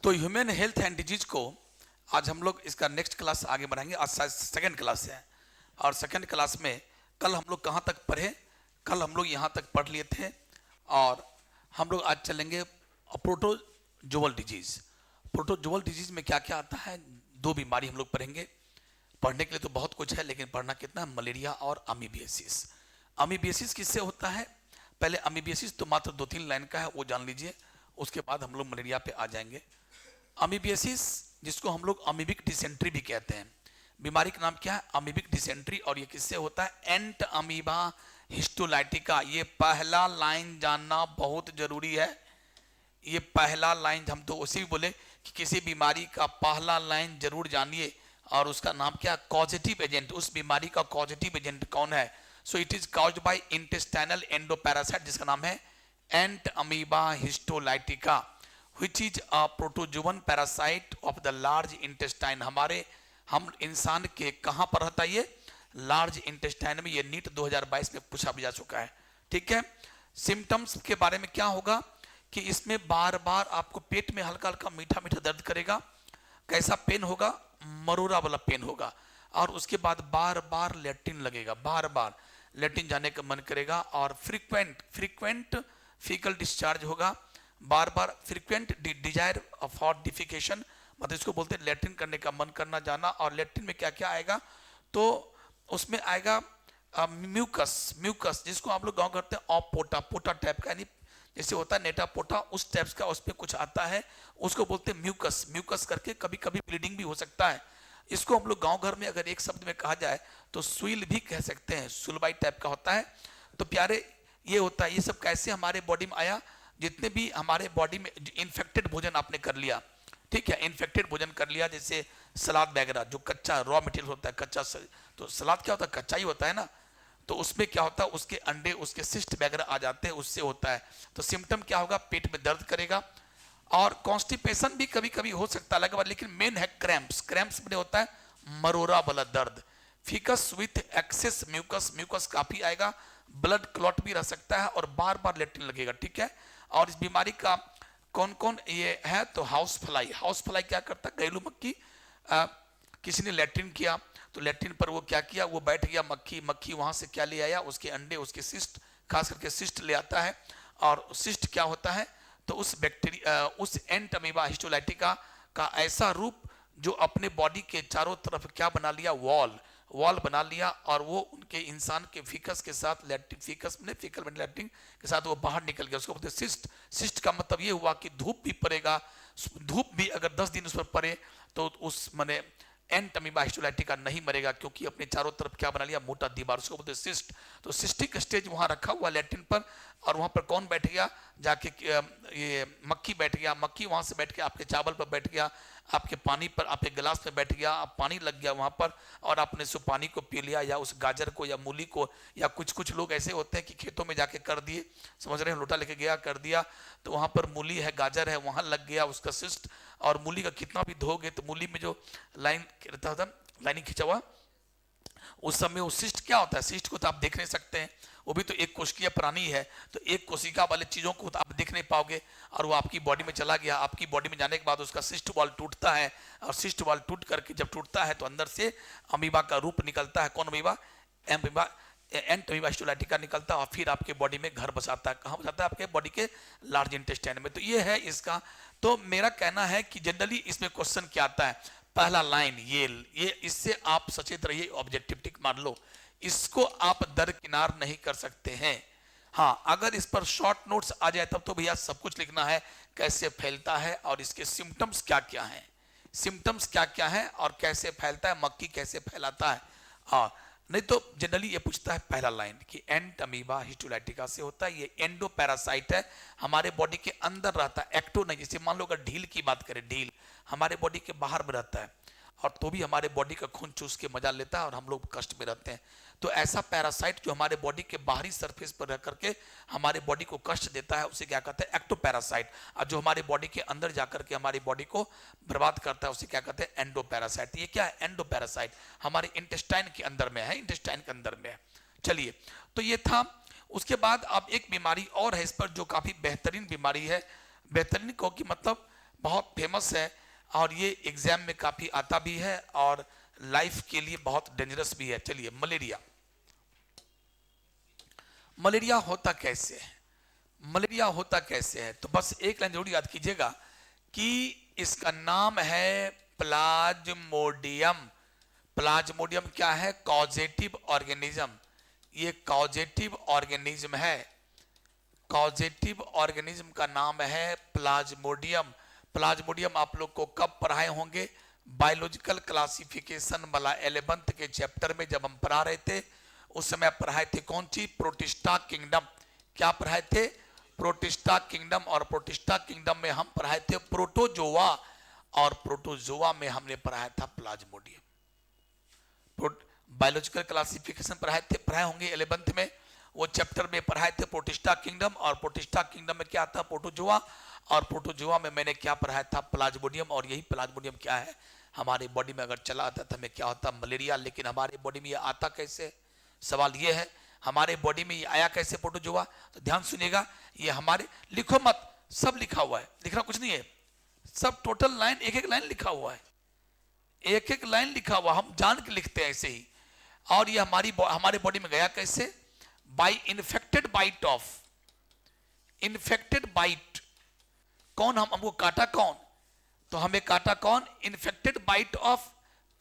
तो human health and disease को आज हम लोग इसका नेक्स्ट क्लास आगे बढ़ाएंगे। आज सेकंड क्लास है और सेकंड क्लास में कल हम लोग कहाँ तक पढ़े, कल हम लोग यहाँ तक पढ़ लिए थे और हम लोग आज चलेंगे प्रोटोजोअल डिजीज। प्रोटोजोअल डिजीज में क्या क्या आता है, दो बीमारी हम लोग पढ़ेंगे। पढ़ने के लिए तो बहुत कुछ है लेकिन पढ़ना कितना है, मलेरिया और अमीबियासिस। अमीबियासिस किससे होता है, पहले अमीबियासिस तो मात्र 2-3 लाइन का है, वो जान लीजिए, उसके बाद हम लोग मलेरिया पे आ जाएंगे। अमीबियासिस जिसको हम लोग अमीबिक डिसेंट्री भी कहते हैं, बीमारी का नाम क्या है, अमीबिक डिसेंट्री। और ये किससे होता है, एंट अमीबा हिस्टोलाइटिका। ये पहला लाइन जानना बहुत जरूरी है। ये पहला लाइन हम तो उसी भी बोले कि किसी बीमारी का पहला लाइन जरूर जानिए और उसका नाम क्या, कॉजेटिव एजेंट। उस बीमारी का कॉजेटिव एजेंट कौन है। So it is caused by intestinal endoparasite जिसका नाम है entamoeba histolytica which is a protozoan parasite of the large intestine। हम इंसान के कहां पर रहता है, ये लार्ज इंटेस्टाइन में। ये नीट 2022 में पूछा भी जा चुका है, ठीक है। सिम्टम्स के बारे में क्या होगा कि इसमें बार बार आपको पेट में हल्का हल्का मीठा मीठा दर्द करेगा। कैसा पेन होगा, मरोरा वाला पेन होगा। और उसके बाद बार बार लेट्रिन लगेगा, बार बार लेट्रिन जाने का मन करेगा। और फ्रीक्वेंट फीकल डिस्चार्ज होगा, बार बार फ्रीक्वेंट डिजायर फॉर डिफिकेशन, मतलब इसको बोलते हैं लेट्रिन करने का मन करना जाना। और लेट्रिन में क्या क्या आएगा, तो उसमें आएगा म्यूकस जिसको आप लोग गाँव करते हैं ऑफ पोटा टाइप का, यानी जैसे होता है नेटा पोटा उस टाइप्स का उसमें कुछ आता है, उसको बोलते हैं म्यूकस करके। कभी कभी ब्लीडिंग भी हो सकता है। इसको हम लोग गाँव घर में अगर एक शब्द में कहा जाए तो सुईल भी कह सकते हैं, सुलबाई टाइप का होता है। तो प्यारे ये होता है, ये सब कैसे हमारे बॉडी में आया, जितने भी हमारे बॉडी में इन्फेक्टेड भोजन आपने कर लिया, ठीक है, इन्फेक्टेड भोजन कर लिया, जैसे सलाद वगैरह जो कच्चा रॉ मटेरियल होता है, कच्चा तो सलाद क्या होता है, कच्चा ही होता है ना। तो उसमें क्या होता है, उसके अंडे उसके सिस्ट वगैरह आ जाते हैं, उससे होता है। तो सिम्टम क्या होगा, पेट में दर्द करेगा और कॉन्स्टिपेशन भी कभी कभी हो सकता है अलग बात, लेकिन मेन है क्रैम्प्स में होता है मरोरा वाला दर्द। फिकस विथ एक्सेस म्यूकस काफी आएगा, ब्लड क्लॉट भी रह सकता है और बार बार लेट्रिन लगेगा, ठीक है। और इस बीमारी का कौन कौन ये है, तो हाउस फ्लाई क्या करता है, घरेलू मक्खी। किसी ने लेट्रिन किया तो लेट्रिन पर वो क्या किया, वो बैठ गया मक्खी वहां से क्या ले आया, उसके अंडे उसके सिस्ट, खास करके सिस्ट ले आता है। और सिस्ट क्या होता है, तो उस बैक्टीरिया उस एंट अमीबा हिस्टोलाइटिका का ऐसा रूप जो अपने बॉडी के चारों तरफ क्या बना लिया, वॉल बना लिया। और वो उनके इंसान के फिकस के साथ फीकल में लैट्रिन के साथ वो बाहर निकल गया, उसको बोलते हैं सिस्ट का मतलब ये हुआ कि धूप भी पड़ेगा, धूप भी अगर 10 दिन उस पर पड़े तो उस माने एंट अमीबा हिस्टोलाइटिका नहीं मरेगा, क्योंकि अपने चारों तरफ क्या बना लिया, मोटा दीवार, उसको बोलते हैं सिस्ट। तो सिस्टिक स्टेज वहां रखा हुआ लैट्रिन पर, और वहां पर कौन बैठ गया, जाके ये मक्खी बैठ गया, मक्खी वहां से बैठ के आपके चावल पर बैठ गया, आपके पानी पर, आपके गिलास में बैठ गया, आप पानी लग गया वहां पर और आपने उस पानी को पी लिया, या उस गाजर को या मूली को, या कुछ लोग ऐसे होते हैं कि खेतों में जाके कर दिए, समझ रहे हैं, लोटा लेके गया कर दिया, तो वहां पर मूली है, गाजर है, वहां लग गया उसका सिस्ट। और मूली का कितना भी धोगे तो मूली में जो लाइनिंग खिंचा हुआ, उस समय वो सिस्ट क्या होता है, सिस्ट को तो आप देख नहीं सकते हैं, वो भी तो एक कोशिकीय प्राणी है, तो एक कोशिका वाले चीजों को तो आप देख नहीं पाओगे। और वो आपकी बॉडी में चला गया, आपकी बॉडी में जाने के बाद उसका सिस्ट वॉल टूटता है, और सिस्ट वॉल टूट करके जब टूटता है तो अंदर से अमीबा का रूप निकलता है। कौन अमीबा, एंट अमीबा हिस्टोलाइटिका निकलता है और फिर आपके बॉडी में घर बसाता है। कहाँ बसाता है, आपके बॉडी के लार्ज इंटेस्टाइन में। तो ये है इसका। तो मेरा कहना है कि जनरली इसमें क्वेश्चन क्या आता है, पहला लाइन ये इससे आप सचेत रहिए, ऑब्जेक्टिव टिक मार लो, इसको आप दरकिनार नहीं कर सकते हैं। हाँ, अगर इस पर शॉर्ट नोट्स आ जाए तब तो भैया सब कुछ लिखना है, कैसे फैलता है और इसके सिम्टम्स क्या क्या हैं और कैसे फैलता है, मक्खी कैसे फैलाता है। नहीं तो जनरली ये पूछता है पहला लाइन कि एंट अमीबा हिस्टोलाइटिका से होता है, ये एंडो पैरासाइट है, हमारे बॉडी के अंदर रहता है, एक्टो नहीं। जैसे मान लो अगर ढील की बात करें, ढील हमारे बॉडी के बाहर में रहता है और तो भी हमारे बॉडी का खून चूस के मजा लेता है और हम लोग कष्ट में रहते हैं। तो ऐसा पैरासाइट जो हमारे बॉडी के बाहरी सरफेस पर रह करके हमारे बॉडी को कष्ट देता है, उसे क्या कहते हैं, एक्टोपैरासाइट। और जो हमारे बॉडी के अंदर जाकर के हमारी बॉडी को बर्बाद करता है, उसे क्या कहते हैं, एंडोपैरासाइट। ये क्या है, एंडोपैरासाइट हमारे इंटेस्टाइन के अंदर में है, इंटेस्टाइन के अंदर में है। चलिए, तो ये था। उसके बाद अब एक बीमारी और है इस पर जो काफी बेहतरीन बीमारी है, बेहतरीन को कि मतलब बहुत फेमस है और ये एग्जाम में काफी आता भी है और लाइफ के लिए बहुत डेंजरस भी है। चलिए, मलेरिया। मलेरिया होता कैसे है? मलेरिया होता कैसे है? तो बस एक लाइन जरूर याद कीजिएगा कि इसका नाम है प्लाज्मोडियम। प्लाज्मोडियम क्या है? Causative organism. ये कॉजेटिव ऑर्गेनिज्म है। कॉजेटिव ऑर्गेनिज्म का नाम है प्लाज्मोडियम। प्लाज्मोडियम आप लोग को कब पढ़ाए होंगे? बायोलॉजिकल क्लासिफिकेशन वाला 11th के चैप्टर में जब हम पढ़ा रहे थे, उस समय पढ़ाए थे कौन सी? Protista kingdom. क्या पढ़ाए थे? Protista kingdom. और प्रोटिस्टा किंगडम में हम पढ़ाए थे प्रोटोजोआ, और प्रोटोजोआ में हमने पढ़ाया था प्लाज्मोडियम। बायोलॉजिकल क्लासिफिकेशन पढ़ाए होंगे 11th में, वो चैप्टर में पढ़ाए थे प्रोटिस्टा किंगडम। और प्रोटिस्टा किंगडम में क्या था? प्रोटोजोआ। और प्रोटोजोआ में मैंने क्या पढ़ाया था? प्लाज्मोडियम। और यही प्लाज्मोडियम क्या है? हमारे बॉडी में अगर चला आता था हमें क्या होता? मलेरिया। लेकिन हमारे बॉडी में ये आता कैसे? सवाल ये है, हमारे बॉडी में ये आया कैसे प्रोटोजोआ? तो ध्यान सुनिएगा, ये हमारे, लिखो मत, सब लिखा हुआ है, लिखना कुछ नहीं है, सब टोटल लाइन, एक एक लाइन लिखा हुआ है, एक एक लाइन लिखा हुआ, हम जान के लिखते हैं ऐसे ही। और ये हमारे बॉडी में गया कैसे? By infected bite of, infected bite. कौन? हमको काटा कौन? तो हमें काटा कौन? Infected bite of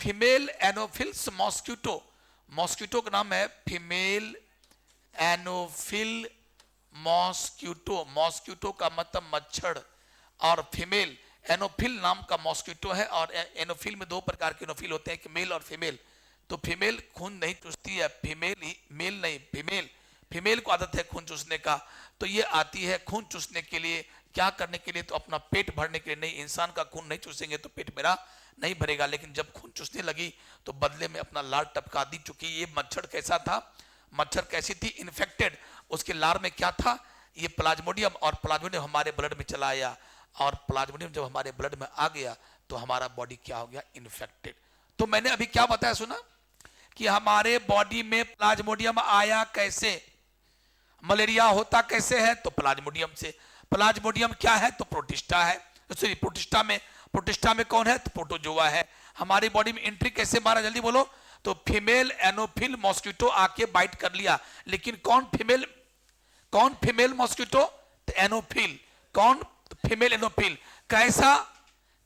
female anopheles mosquito. Mosquito का नाम है फीमेल एनोफिल मॉस्किटो। मॉस्किटो का मतलब मच्छर, और फीमेल एनोफिल नाम का मॉस्किटो है। और एनोफिल में दो प्रकार के एनोफिल होते हैं, कि मेल और फीमेल। तो फीमेल खून नहीं चूसती है, फीमेल ही, मेल नहीं, फीमेल। फीमेल को आदत है खून चूसने का, तो ये आती है खून चूसने के लिए। क्या करने के लिए? तो अपना पेट भरने के लिए। नहीं, इंसान का खून नहीं चूसेंगे तो पेट मेरा नहीं भरेगा। लेकिन जब खून चूसने लगी तो बदले में अपना लार टपका दी। चूंकि ये मच्छर कैसा था? मच्छर कैसी थी? इन्फेक्टेड। उसके लार में क्या था? ये प्लाज्मोडियम। और प्लाज्मोडियम हमारे ब्लड में चला आया, और प्लाज्मोडियम जब हमारे ब्लड में आ गया तो हमारा बॉडी क्या हो गया? इन्फेक्टेड। तो मैंने अभी क्या बताया, सुना कि हमारे बॉडी में प्लाज्मोडियम आया कैसे? मलेरिया होता कैसे है? तो प्लाज्मोडियम से। प्लाज्मोडियम क्या है? तो प्रोटिस्टा है। सॉरी, प्रोटिस्टा में कौन है? तो प्रोटोजोआ है। हमारी बॉडी में एंट्री कैसे मारा? जल्दी बोलो। तो फीमेल एनोफिल मॉस्किटो आके बाइट कर लिया। लेकिन कौन फीमेल मॉस्किटो? तो एनोफिल। कौन? फीमेल एनोफिल। कैसा?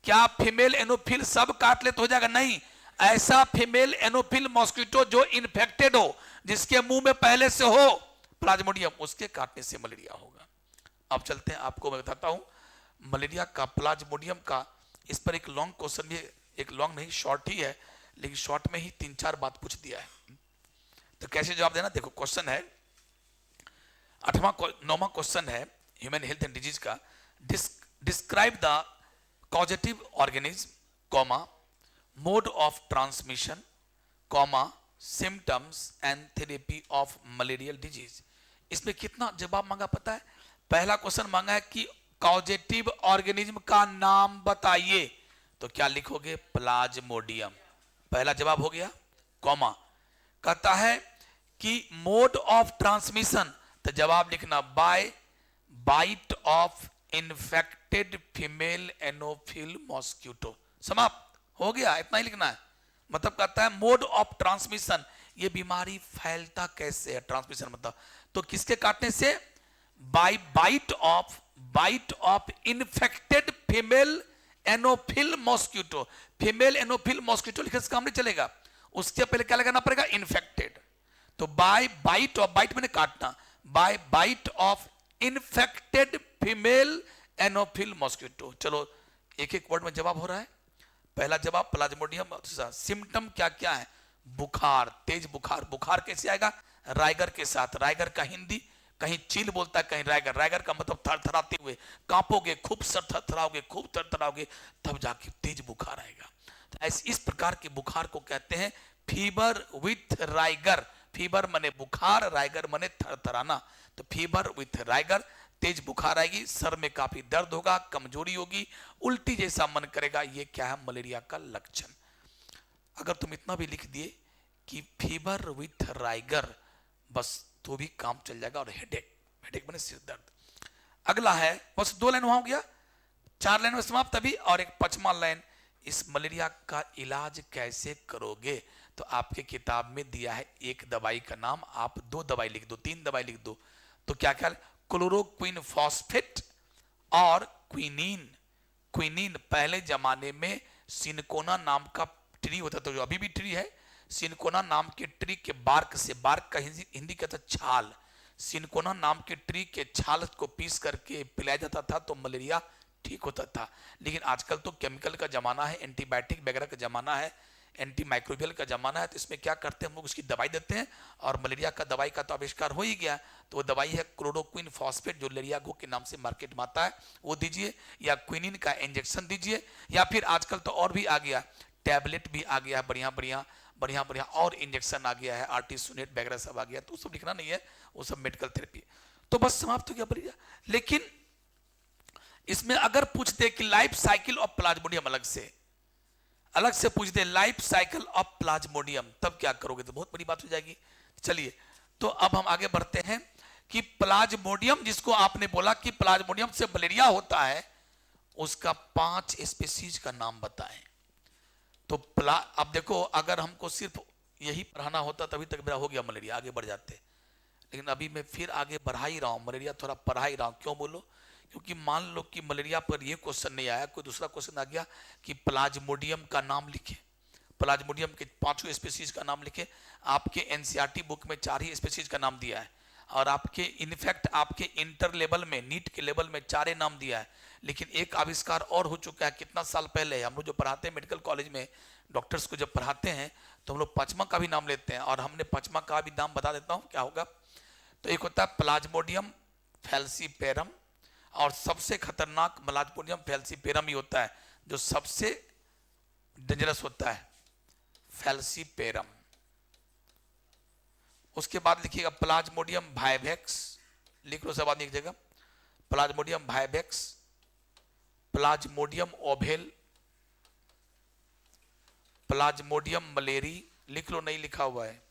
क्या फीमेल एनोफिल सब काट ले तो हो जाएगा? नहीं, ऐसा फीमेल एनोफिल मॉस्किटो जो इन्फेक्टेड हो, जिसके मुंह में पहले से हो प्लाज्मोडियम, उसके काटने से मलेरिया होगा। अब चलते हैं, आपको मैं बताता हूं मलेरिया का, प्लाज्मोडियम का। इस पर एक लॉन्ग क्वेश्चन भी, एक लॉन्ग नहीं, शॉर्ट ही है, लेकिन शॉर्ट में ही 3-4 बात पूछ दिया है। तो कैसे जवाब देना? देखो, क्वेश्चन है 9वां क्वेश्चन है ह्यूमन हेल्थ एंड डिजीज का। Describe the causative organism, comma, mode of transmission, comma, symptoms and therapy of malarial disease. इसमें कितना जवाब मांगा पता है? पहला क्वेश्चन मांगा है कि कॉजेटिव ऑर्गेनिज्म का नाम बताइए, तो क्या लिखोगे? प्लाज्मोडियम। पहला जवाब हो गया। कॉमा, कहता है कि मोड ऑफ ट्रांसमिशन, तो जवाब लिखना by bite of infected female anopheles mosquito. समाप्त हो गया, इतना ही लिखना है। मतलब कहता है मोड ऑफ ट्रांसमिशन, ये बीमारी फैलता कैसे है? ट्रांसमिशन मतलब तो किसके काटने से? By bite of infected female anopheles mosquito. Female anopheles mosquito लिखने से काम नहीं चलेगा, उसके पहले क्या लगाना पड़ेगा? इन्फेक्टेड। तो बाय बाइट ऑफ, बाइट मैंने काटना, by bite of infected female anopheles mosquito. चलो एक एक वर्ड में जवाब हो रहा है। पहला जवाब प्लाज्मोडियम। सिम्टम क्या क्या है? बुखार, तेज बुखार। बुखार कैसे आएगा? राइगर के साथ। राइगर का हिंदी कहीं चील बोलता है, कहीं राइगर। राइगर का मतलब थरथराते हुए, कांपोगे, खूब थरथराओगे, खूब थरथराओगे, तब जाके तेज बुखार आएगा। तो ऐसे इस प्रकार के बुखार को कहते हैं फीवर विथ राइगर। फीवर मने बुखार, राइगर मने थरथराना। तो फीवर विथ राइगर, तेज बुखार आएगी, सर में काफी दर्द होगा, कमजोरी होगी, उल्टी जैसा मन करेगा। ये क्या है? मलेरिया का लक्षण। अगर तुम इतना भी लिख दिए कि फीवर विथ राइगर, बस तो भी काम चल जाएगा। और हेडेक, हेडेक माने सिर दर्द। अगला है, बस 2 लाइन वहां हो गया। 4 लाइन में समाप्त अभी। और एक 5वां लाइन, इस मलेरिया का इलाज कैसे करोगे? तो आपके किताब में दिया है एक दवाई का नाम, आप 2 दवाई लिख दो, 3 दवाई लिख दो। तो क्या क्या? क्लोरोक्विन फॉस्फेट और क्विनीन। क्विनीन पहले जमाने में सिनकोना नाम का ट्री होता था, जो अभी भी ट्री है। सिनकोना नाम के ट्री के बार्क से, बार्क का हिंदी कहता है छाल, सिनकोना नाम के ट्री के छाल को पीस करके पिलाया जाता था तो मलेरिया ठीक होता था। लेकिन आजकल तो केमिकल का जमाना है, एंटीबायोटिक वगैरह का जमाना है, एंटी माइक्रोबियल का जमाना है। तो इसमें क्या करते हैं हम लोग, उसकी दवाई देते हैं। और मलेरिया का दवाई का तो आविष्कार हो ही गया, तो वो दवाई है क्लोरोक्विन फॉस्फेट, जो लेरियागो के नाम से मार्केट में आता है, वो दीजिए, या क्विनिन का इंजेक्शन दीजिए, या फिर आजकल तो और भी आ गया, टैबलेट भी आ गया है, बढ़िया बढ़िया बढ़िया बढ़िया, और इंजेक्शन आ गया है, आर्टिसोनेट वगैरह सब आ गया। तो सब लिखना नहीं है, वो सब मेडिकल थेरेपी। तो बस समाप्त हो गया मलेरिया। लेकिन इसमें अगर पूछते कि लाइफ साइकिल ऑफ प्लाज्मोडियम अलग से पूछ दे, लाइफ साइकिल ऑफ प्लाज्मोडियम, तब क्या करोगे? तो बहुत बड़ी बात हो जाएगी। चलिए, तो अब हम आगे बढ़ते हैं कि प्लाज्मोडियम, जिसको आपने बोला कि प्लाज्मोडियम से मलेरिया होता है, उसका 5 स्पीशीज का नाम बताएं। तो अब देखो, अगर हमको सिर्फ यही पढ़ाना होता तभी तक मेरा हो गया मलेरिया, आगे बढ़ जाते। लेकिन अभी मैं फिर आगे बढ़ा ही रहा हूं, मलेरिया थोड़ा पढ़ा ही रहा हूं। क्यों बोलो? क्योंकि मान लो कि मलेरिया पर ये क्वेश्चन नहीं आया, कोई दूसरा क्वेश्चन आ गया कि प्लाज्मोडियम का नाम लिखे, प्लाज्मोडियम के 5 स्पीशीज का नाम लिखे। आपके एनसीईआरटी बुक में 4 ही स्पीशीज का नाम दिया है, और आपके इनफैक्ट आपके इंटर लेवल में, नीट के लेवल में 4 नाम दिया है। लेकिन एक आविष्कार और हो चुका है, कितना साल पहले। हम लोग जो पढ़ाते हैं मेडिकल कॉलेज में, डॉक्टर्स को जब पढ़ाते हैं, तो हम लोग 5वां का भी नाम लेते हैं, और हमने 5वां का भी नाम बता देता हूँ क्या होगा। तो एक होता है प्लाज्मोडियम फैल्सीपेरम, और सबसे खतरनाक प्लाज्मोडियम फैल्सीपेरम ही होता है, जो सबसे डेंजरस होता है, फैल्सीपेरम। उसके बाद लिखिएगा प्लाज्मोडियम वाइवेक्स, लिख लो सब आदमी एक जगह, Plasmodium vivax, plasmodium ovale, plasmodium malariae, लिख लो, नहीं लिखा हुआ है।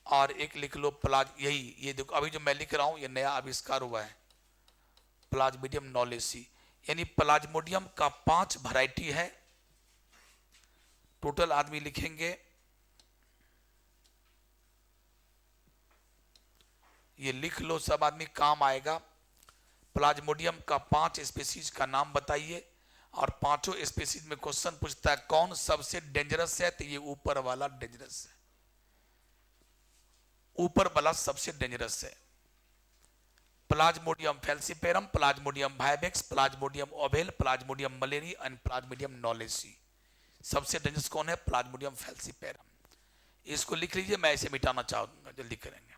और एक लिख लो यही, ये देखो अभी जो मैं लिख रहा हूं, ये नया आविष्कार हुआ है, प्लाज्मोडियम नॉलेसी। यानी प्लाज्मोडियम का 5 वैरायटी है। टोटल आदमी लिखेंगे, ये लिख लो सब आदमी, काम आएगा। प्लाज्मोडियम का 5 स्पीशीज का नाम बताइए, और 5 स्पीशीज में क्वेश्चन पूछता है कौन सबसे डेंजरस है, तो ये ऊपर वाला डेंजरस है, ऊपर वाला सबसे डेंजरस है। Plasmodium falciparum, plasmodium vivax, plasmodium ovale, plasmodium malariae and plasmodium knowlesi. सबसे डेंजरस कौन है? Plasmodium falciparum. इसको लिख लीजिए, मैं इसे मिटाना चाहूंगा, जल्दी करेंगे।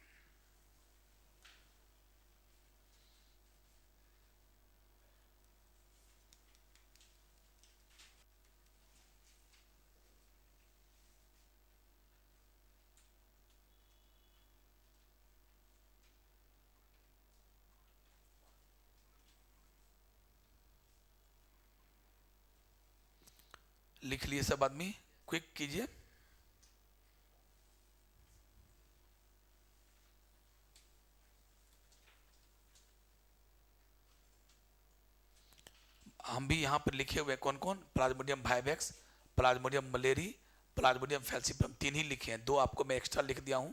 लिख लिए सब आदमी, क्विक कीजिए। हम भी यहां पर लिखे हुए कौन कौन, Plasmodium vivax, Plasmodium malariae, Plasmodium falciparum, 3 ही लिखे हैं, 2 आपको मैं एक्स्ट्रा लिख दिया हूं।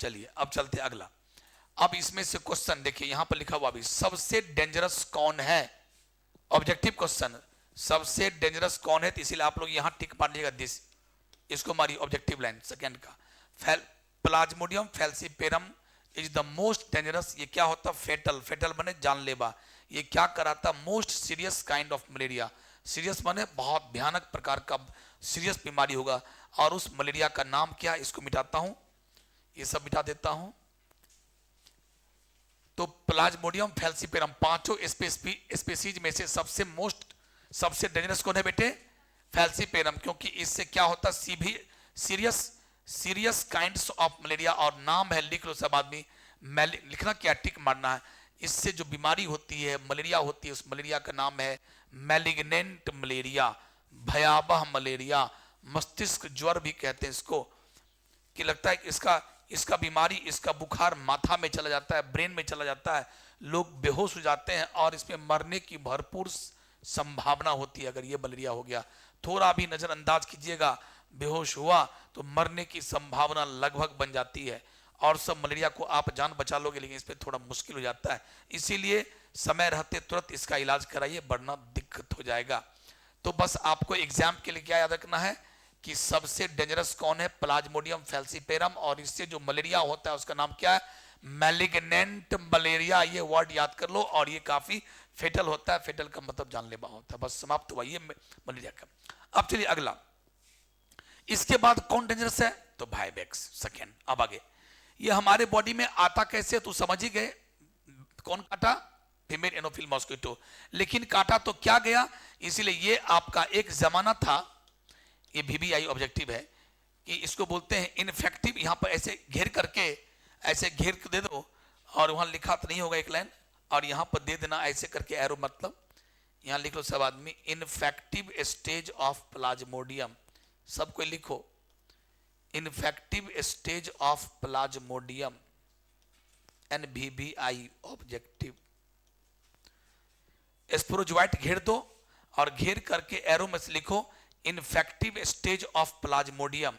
चलिए अब चलते अगला। अब इसमें से क्वेश्चन देखिए, यहां पर लिखा हुआ भी, सबसे डेंजरस कौन है? ऑब्जेक्टिव क्वेश्चन, सबसे डेंजरस कौन है? तो इसीलिए आप लोग यहां टिक मार लीजिएगा, दिस, इसको मारिए ऑब्जेक्टिव लाइन सेकंड का। Plasmodium falciparum is the most dangerous. ये क्या होता? फेटल, फेटल बने जानलेवा। ये क्या कराता? Most serious kind of malaria. Serious माने बहुत भयानक प्रकार का सीरियस बीमारी होगा। और उस मलेरिया का नाम क्या? इसको मिटाता हूं, ये सब मिटा देता हूं। तो प्लाज्मोडियम फैल्सीपेरम 5 स्पीसीज में से सबसे डेंजरस कौन है बेटे? फैल्सीपेरम, क्योंकि इससे क्या होता? सीरियस काइंड्स ऑफ मलेरिया, और नाम है, लिख लो सब आदमी, लिखना क्या, टिक मारना है। इससे जो बीमारी होती है, मलेरिया होती है, उस मलेरिया का नाम है मैलिग्नेंट मलेरिया, भयावह मलेरिया, मस्तिष्क ज्वर भी कहते हैं इसको। कि लगता है कि इसका बीमारी, इसका बुखार माथा में चला जाता है, ब्रेन में चला जाता है, लोग बेहोश हो जाते हैं और इसमें मरने की भरपूर संभावना होती है। अगर ये मलेरिया हो गया, थोड़ा भी नजरअंदाज कीजिएगा, बेहोश हुआ तो मरने की संभावना लगभग बन जाती है। और सब मलेरिया को आप जान बचा लोगे, लेकिन इस पर थोड़ा मुश्किल हो जाता है। इसीलिए समय रहते तुरंत इसका इलाज कराइए, वरना दिक्कत हो जाएगा। तो बस आपको एग्जाम के लिए क्या याद रखना है कि सबसे डेंजरस कौन है? Plasmodium falciparum. और इससे जो मलेरिया होता है उसका नाम क्या है? Malignant malaria. ये वर्ड याद कर लो, और ये काफी फेटल होता है। फेटल का मतलब जानलेवा होता है। बस समाप्त हुआ ये मलेरिया का। अब चलिए अगला, इसके बाद कौन डेंजरस है? तो वाइवेक्स सेकेंड। अब आगे, ये हमारे बॉडी में आता कैसे, तो समझ ही गए। कौन काटा? Female anopheles mosquito. लेकिन काटा तो क्या गया? इसीलिए ये आपका एक जमाना था, ये VBI ऑब्जेक्टिव है कि इसको बोलते हैं इनफेक्टिव। यहां पर ऐसे घेर करके, ऐसे घेर के दे दो, और वहां लिखा तो नहीं होगा एक लाइन, और यहां पर दे देना ऐसे करके एरो, मतलब यहां लिख लो सब आदमी, इनफेक्टिव स्टेज ऑफ प्लाज्मोडियम। सबको लिखो, infective stage of plasmodium, NVBI objective. Sporozoite घेर दो, और घेर करके एरो में से लिखो infective stage of plasmodium,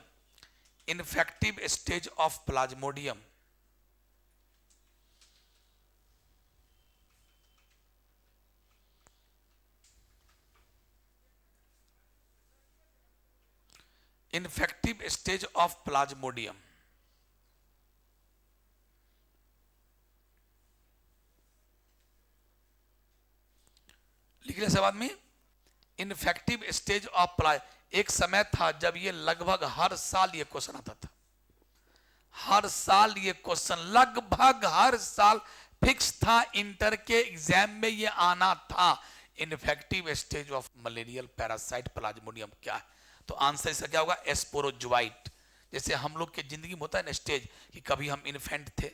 infective stage of plasmodium. Infective stage of plasmodium. लिख लिया सब आदमी? इनफेक्टिव स्टेज ऑफ प्लाज। एक समय था जब ये लगभग हर साल ये क्वेश्चन आता था, हर साल ये क्वेश्चन, लगभग हर साल फिक्स था। इंटर के एग्जाम में ये आना था, ineffective stage of malarial parasite Plasmodium क्या है। तो आंसर इसका क्या होगा? स्पोरोजोइट। जैसे हम लोग के जिंदगी में होता है ना स्टेज, कि कभी हम इन्फेंट थे,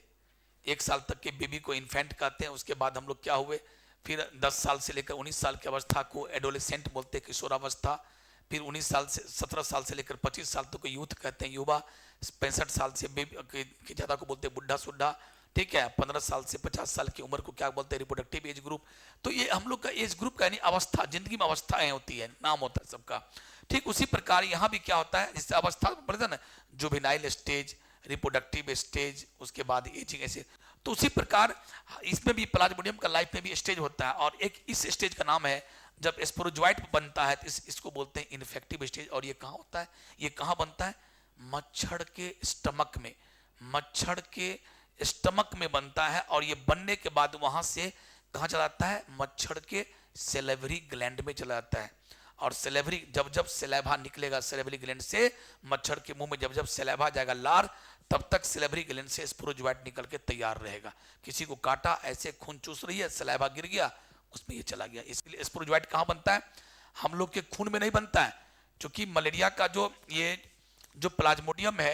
1 साल तक के बेबी को इन्फेंट कहते हैं। उसके बाद हम लोग क्या हुए, फिर 10 साल से लेकर 19 साल की अवस्था को एडोलेसेंट बोलते हैं, किशोरावस्था। फिर 19 साल से 17 साल से लेकर 25 साल तक को यूथ कहते हैं, युवा। 65 साल से की ज़्यादा को बोलते हैं बुढ़ा सुड्ढा, ठीक है। 15 साल से 50 साल की उम्र को क्या बोलते हैं? Reproductive age group. तो ये हम लोग का एज ग्रुप का यानी अवस्था, जिंदगी में अवस्थाएं होती है, नाम होता है सबका। ठीक उसी प्रकार यहाँ भी क्या होता है, जिससे अवस्था बढ़ता है ना, जुवेनाइल स्टेज, रिप्रोडक्टिव स्टेज, उसके बाद एजिंग, ऐसे। तो उसी प्रकार इसमें भी प्लाज्मोडियम का लाइफ में भी स्टेज होता है, और एक इस स्टेज का नाम है जब स्पोरोजोइट बनता है, तो इसको बोलते हैं इन्फेक्टिव स्टेज। और ये कहाँ होता है? ये कहाँ बनता है? मच्छर के स्टमक में, मच्छर के स्टमक में बनता है। और ये बनने के बाद वहां से कहाँ चला जाता है? मच्छर के सेलेवरी ग्लैंड में चला जाता है। और सेलेवरी, जब जब सेलेवा निकलेगा सेलेवरी ग्लैंड से, मच्छर के मुंह में जब जब सेलेवा जाएगा लार, तब तक सेलेवरी ग्लैंड से स्पोरोजोइट निकल के तैयार रहेगा। किसी को काटा, ऐसे खून चूस रही है, सेलेवा गिर गया, उसमें ये चला गया। इसलिए स्पोरोजोइट कहाँ बनता है? हम लोग के खून में नहीं बनता है, क्योंकि मलेरिया का जो प्लाज्मोडियम है,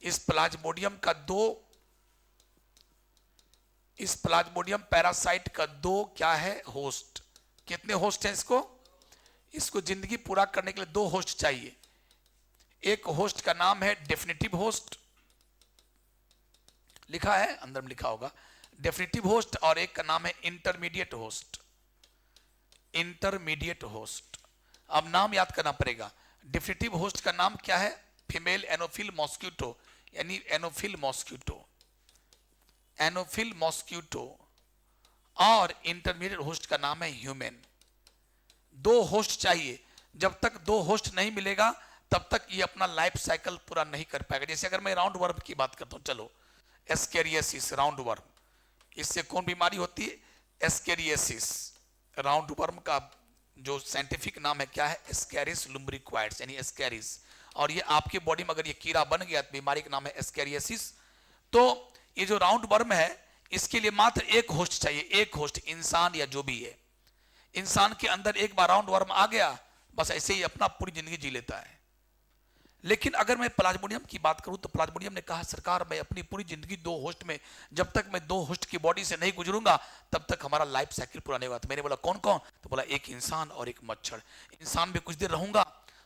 इस प्लाज्मोडियम का इस प्लाज्मोडियम पैरासाइट का 2 क्या है? होस्ट। कितने होस्ट हैं इसको जिंदगी पूरा करने के लिए 2 होस्ट चाहिए। एक होस्ट का नाम है डेफिनेटिव होस्ट, लिखा है अंदर में, लिखा होगा डेफिनेटिव होस्ट, और एक का नाम है इंटरमीडिएट होस्ट, इंटरमीडिएट होस्ट। अब नाम याद करना पड़ेगा। डेफिनेटिव होस्ट का नाम क्या है? फीमेल एनोफिल मॉस्किटो, यानी एनोफिल मॉस्किटो, एनोफिल मॉस्किटो। और इंटरमीडिएट होस्ट का नाम है ह्यूमन। 2 होस्ट चाहिए। जब तक 2 होस्ट नहीं मिलेगा तब तक ये अपना लाइफ साइकिल पूरा नहीं कर पाएगा। जैसे अगर मैं राउंड वर्म की बात करता हूं, चलो, एस्केरियासिस, राउंड वर्म, इससे कौन बीमारी होती है? एस्केरियासिस। राउंड वर्म का जो साइंटिफिक नाम है क्या है? एस्केरिस लुम्ब्रिक्वाइड्स, यानी एस्केरिस। और ये आपके बॉडी में अगर ये कीड़ा बन गया तो बीमारी का नाम है एस्केरियासिस। तो ये जो राउंड वर्म है, इसके लिए मात्र एक होस्ट चाहिए, एक होस्ट, इंसान या जो भी है। इंसान के अंदर एक बार राउंड वर्म आ गया, बस ऐसे ही अपना पूरी जिंदगी जी लेता है। लेकिन अगर मैं प्लाज्मोडियम की बात करूं तो प्लाज्मोडियम ने कहा, सरकार मैं अपनी पूरी जिंदगी 2 होस्ट में, जब तक मैं 2 होस्ट की बॉडी से नहीं गुजरूंगा तब तक हमारा लाइफ साइकिल पूरा नहीं होगा। तो मैंने बोला कौन कौन? तो बोला एक इंसान और एक मच्छर। इंसान में कुछ देर रहूंगा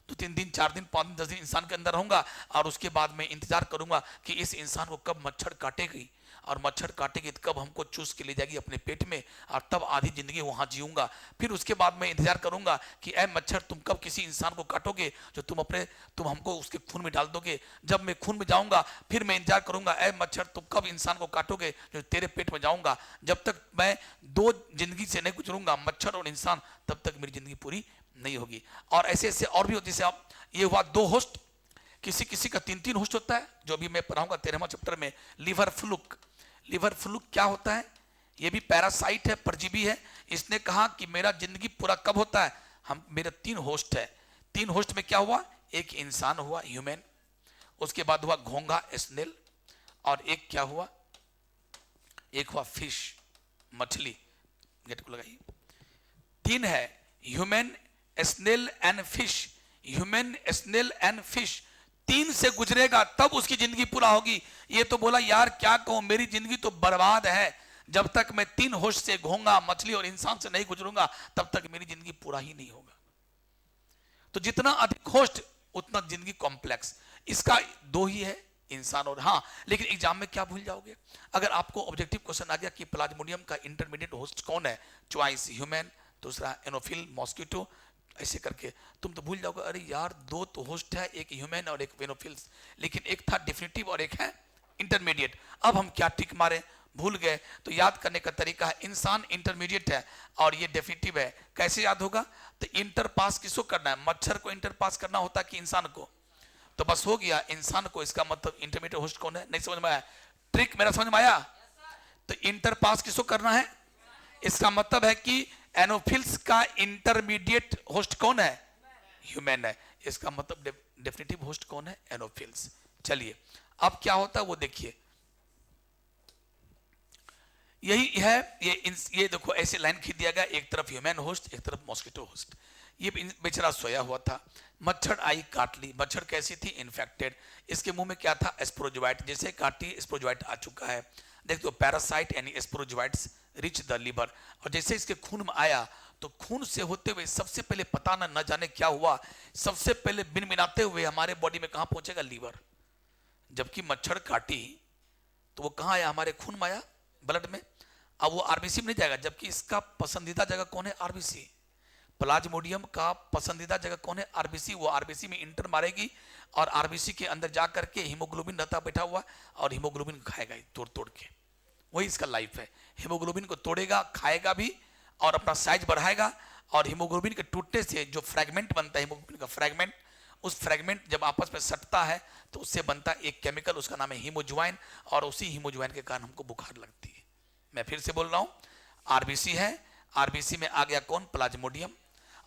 तो 3 दिन 4 दिन 5 दिन 10 दिन इंसान के अंदर रहूंगा और उसके बाद मैं इंतजार करूंगा कि इस इंसान को कब मच्छर काटेगी, और मच्छर काटेगी तो कब हमको चूस के ले जाएगी अपने पेट में, और तब आधी जिंदगी वहां जीऊंगा। फिर उसके बाद मैं इंतजार करूंगा कि ऐ मच्छर तुम कब किसी इंसान को काटोगे जो तुम हमको उसके खून में डाल दोगे। जब मैं खून में जाऊंगा फिर मैं इंतजार करूंगा, ऐ मच्छर तुम कब इंसान को काटोगे जो तेरे पेट में जाऊंगा। जब तक मैं 2 जिंदगी से नहीं गुजरूंगा, मच्छर और इंसान, तब तक मेरी जिंदगी पूरी नहीं होगी। और ऐसे ऐसे और भी होती है। ये हुआ 2 होस्ट, किसी किसी का 3-3 होस्ट होता है, जो अभी मैं पढ़ाऊंगा 13वां चैप्टर में। लिवर फ्लूक, लिवर फ्लूक क्या होता है? ये भी पैरासाइट है, परजीवी है। इसने कहा कि मेरा जिंदगी पूरा कब होता है, हम मेरे 3 होस्ट है। 3 होस्ट में क्या हुआ, एक इंसान हुआ ह्यूमन, उसके बाद हुआ घोंघा स्नेल, और एक क्या हुआ, एक हुआ फिश मछली। गेट को लगाइए। 3 है, human snail and fish. Human snail and fish 3 से गुजरेगा तब उसकी जिंदगी पूरा होगी। ये तो बोला यार क्या कहूं, मेरी जिंदगी तो बर्बाद है, जब तक मैं 3 होश से घोंघा मछली और इंसान से नहीं गुजरूंगा तब तक मेरी जिंदगी पूरा ही नहीं होगा। तो जितना अधिक होस्ट उतना जिंदगी कॉम्प्लेक्स। इसका 2 ही है, इंसान और, हाँ लेकिन एग्जाम में क्या भूल जाओगे, अगर आपको ऑब्जेक्टिव क्वेश्चन आ गया कि प्लाज्मोडियम का इंटरमीडिएट होस्ट कौन है, चॉइस ह्यूमन, दूसरा एनोफिल मॉस्किटो, ऐसे करके तुम तो भूल जाओगे अरे यार 2 तो होस्ट है, एक ह्यूमन और एक वेनोफिल्स, लेकिन एक था डेफिनेटिव और एक है इंटरमीडिएट। अब हम क्या टिक मारे, भूल गए। तो याद करने का तरीका है, इंसान इंटरमीडिएट है और ये डेफिनेटिव है। कैसे याद होगा, तो इंटर पास किसको करना है, मच्छर को इंटर पास करना होता है कि इंसान को, तो बस हो गया इंसान को। इसका मतलब इंटरमीडिएट होस्ट कौन है, नहीं समझ में आया, ट्रिक मेरा समझ में आया। तो इंटर पास किसको करना है, इसका मतलब है कि एनोफिल्स का इंटरमीडिएट होस्ट कौन है, ह्यूमन है। इसका मतलब डेफिनेटिव होस्ट कौन है, एनोफिल्स। चलिए अब क्या होता है वो देखिए, यही है। ये देखो ऐसे लाइन खींच दिया गया, एक तरफ ह्यूमन होस्ट एक तरफ मॉस्किटो होस्ट। ये बेचारा सोया हुआ था, मच्छर आई काट ली। मच्छर कैसी थी, इन्फेक्टेड। इसके मुंह में क्या था, स्पोरोजोइट, जैसे काटी स्पोरोजोइट आ चुका है। देख तो पैरासाइट यानी स्पोरोजोइट्स रिच द लिवर, और जैसे इसके खून में आया तो खून से होते हुए सबसे पहले पता न जाने क्या हुआ, सबसे पहले बिन बिनाते हुए हमारे बॉडी में कहां पहुंचेगा, लीवर। जबकि मच्छर काटी तो वो कहां आया, हमारे खून में आया, ब्लड में। अब वो आरबीसी में नहीं जाएगा, जबकि इसका पसंदीदा जगह कौन है, आरबीसी। प्लाज्मोडियम का पसंदीदा जगह कौन है, आरबीसी। वो आरबीसी में इंटर मारेगी और आरबीसी के अंदर जा करके हीमोग्लोबिन रहता बैठा हुआ, और हीमोग्लोबिन खाएगा तोड़ तोड़ के। वही इसका लाइफ है, हीमोग्लोबिन को तोड़ेगा, खाएगा भी और अपना साइज बढ़ाएगा। और हीमोग्लोबिन के टूटने से जो फ्रैगमेंट बनता है, हीमोग्लोबिन का फ्रैगमेंट, उस फ्रैगमेंट जब आपस में सटता है तो उससे बनता है एक केमिकल, उसका नाम है हीमोज्वाइन, और उसी हीमोज्वाइन के कारण हमको बुखार लगती है। मैं फिर से बोल रहा हूं, आरबीसी है, आरबीसी में आ गया कौन, प्लाज्मोडियम।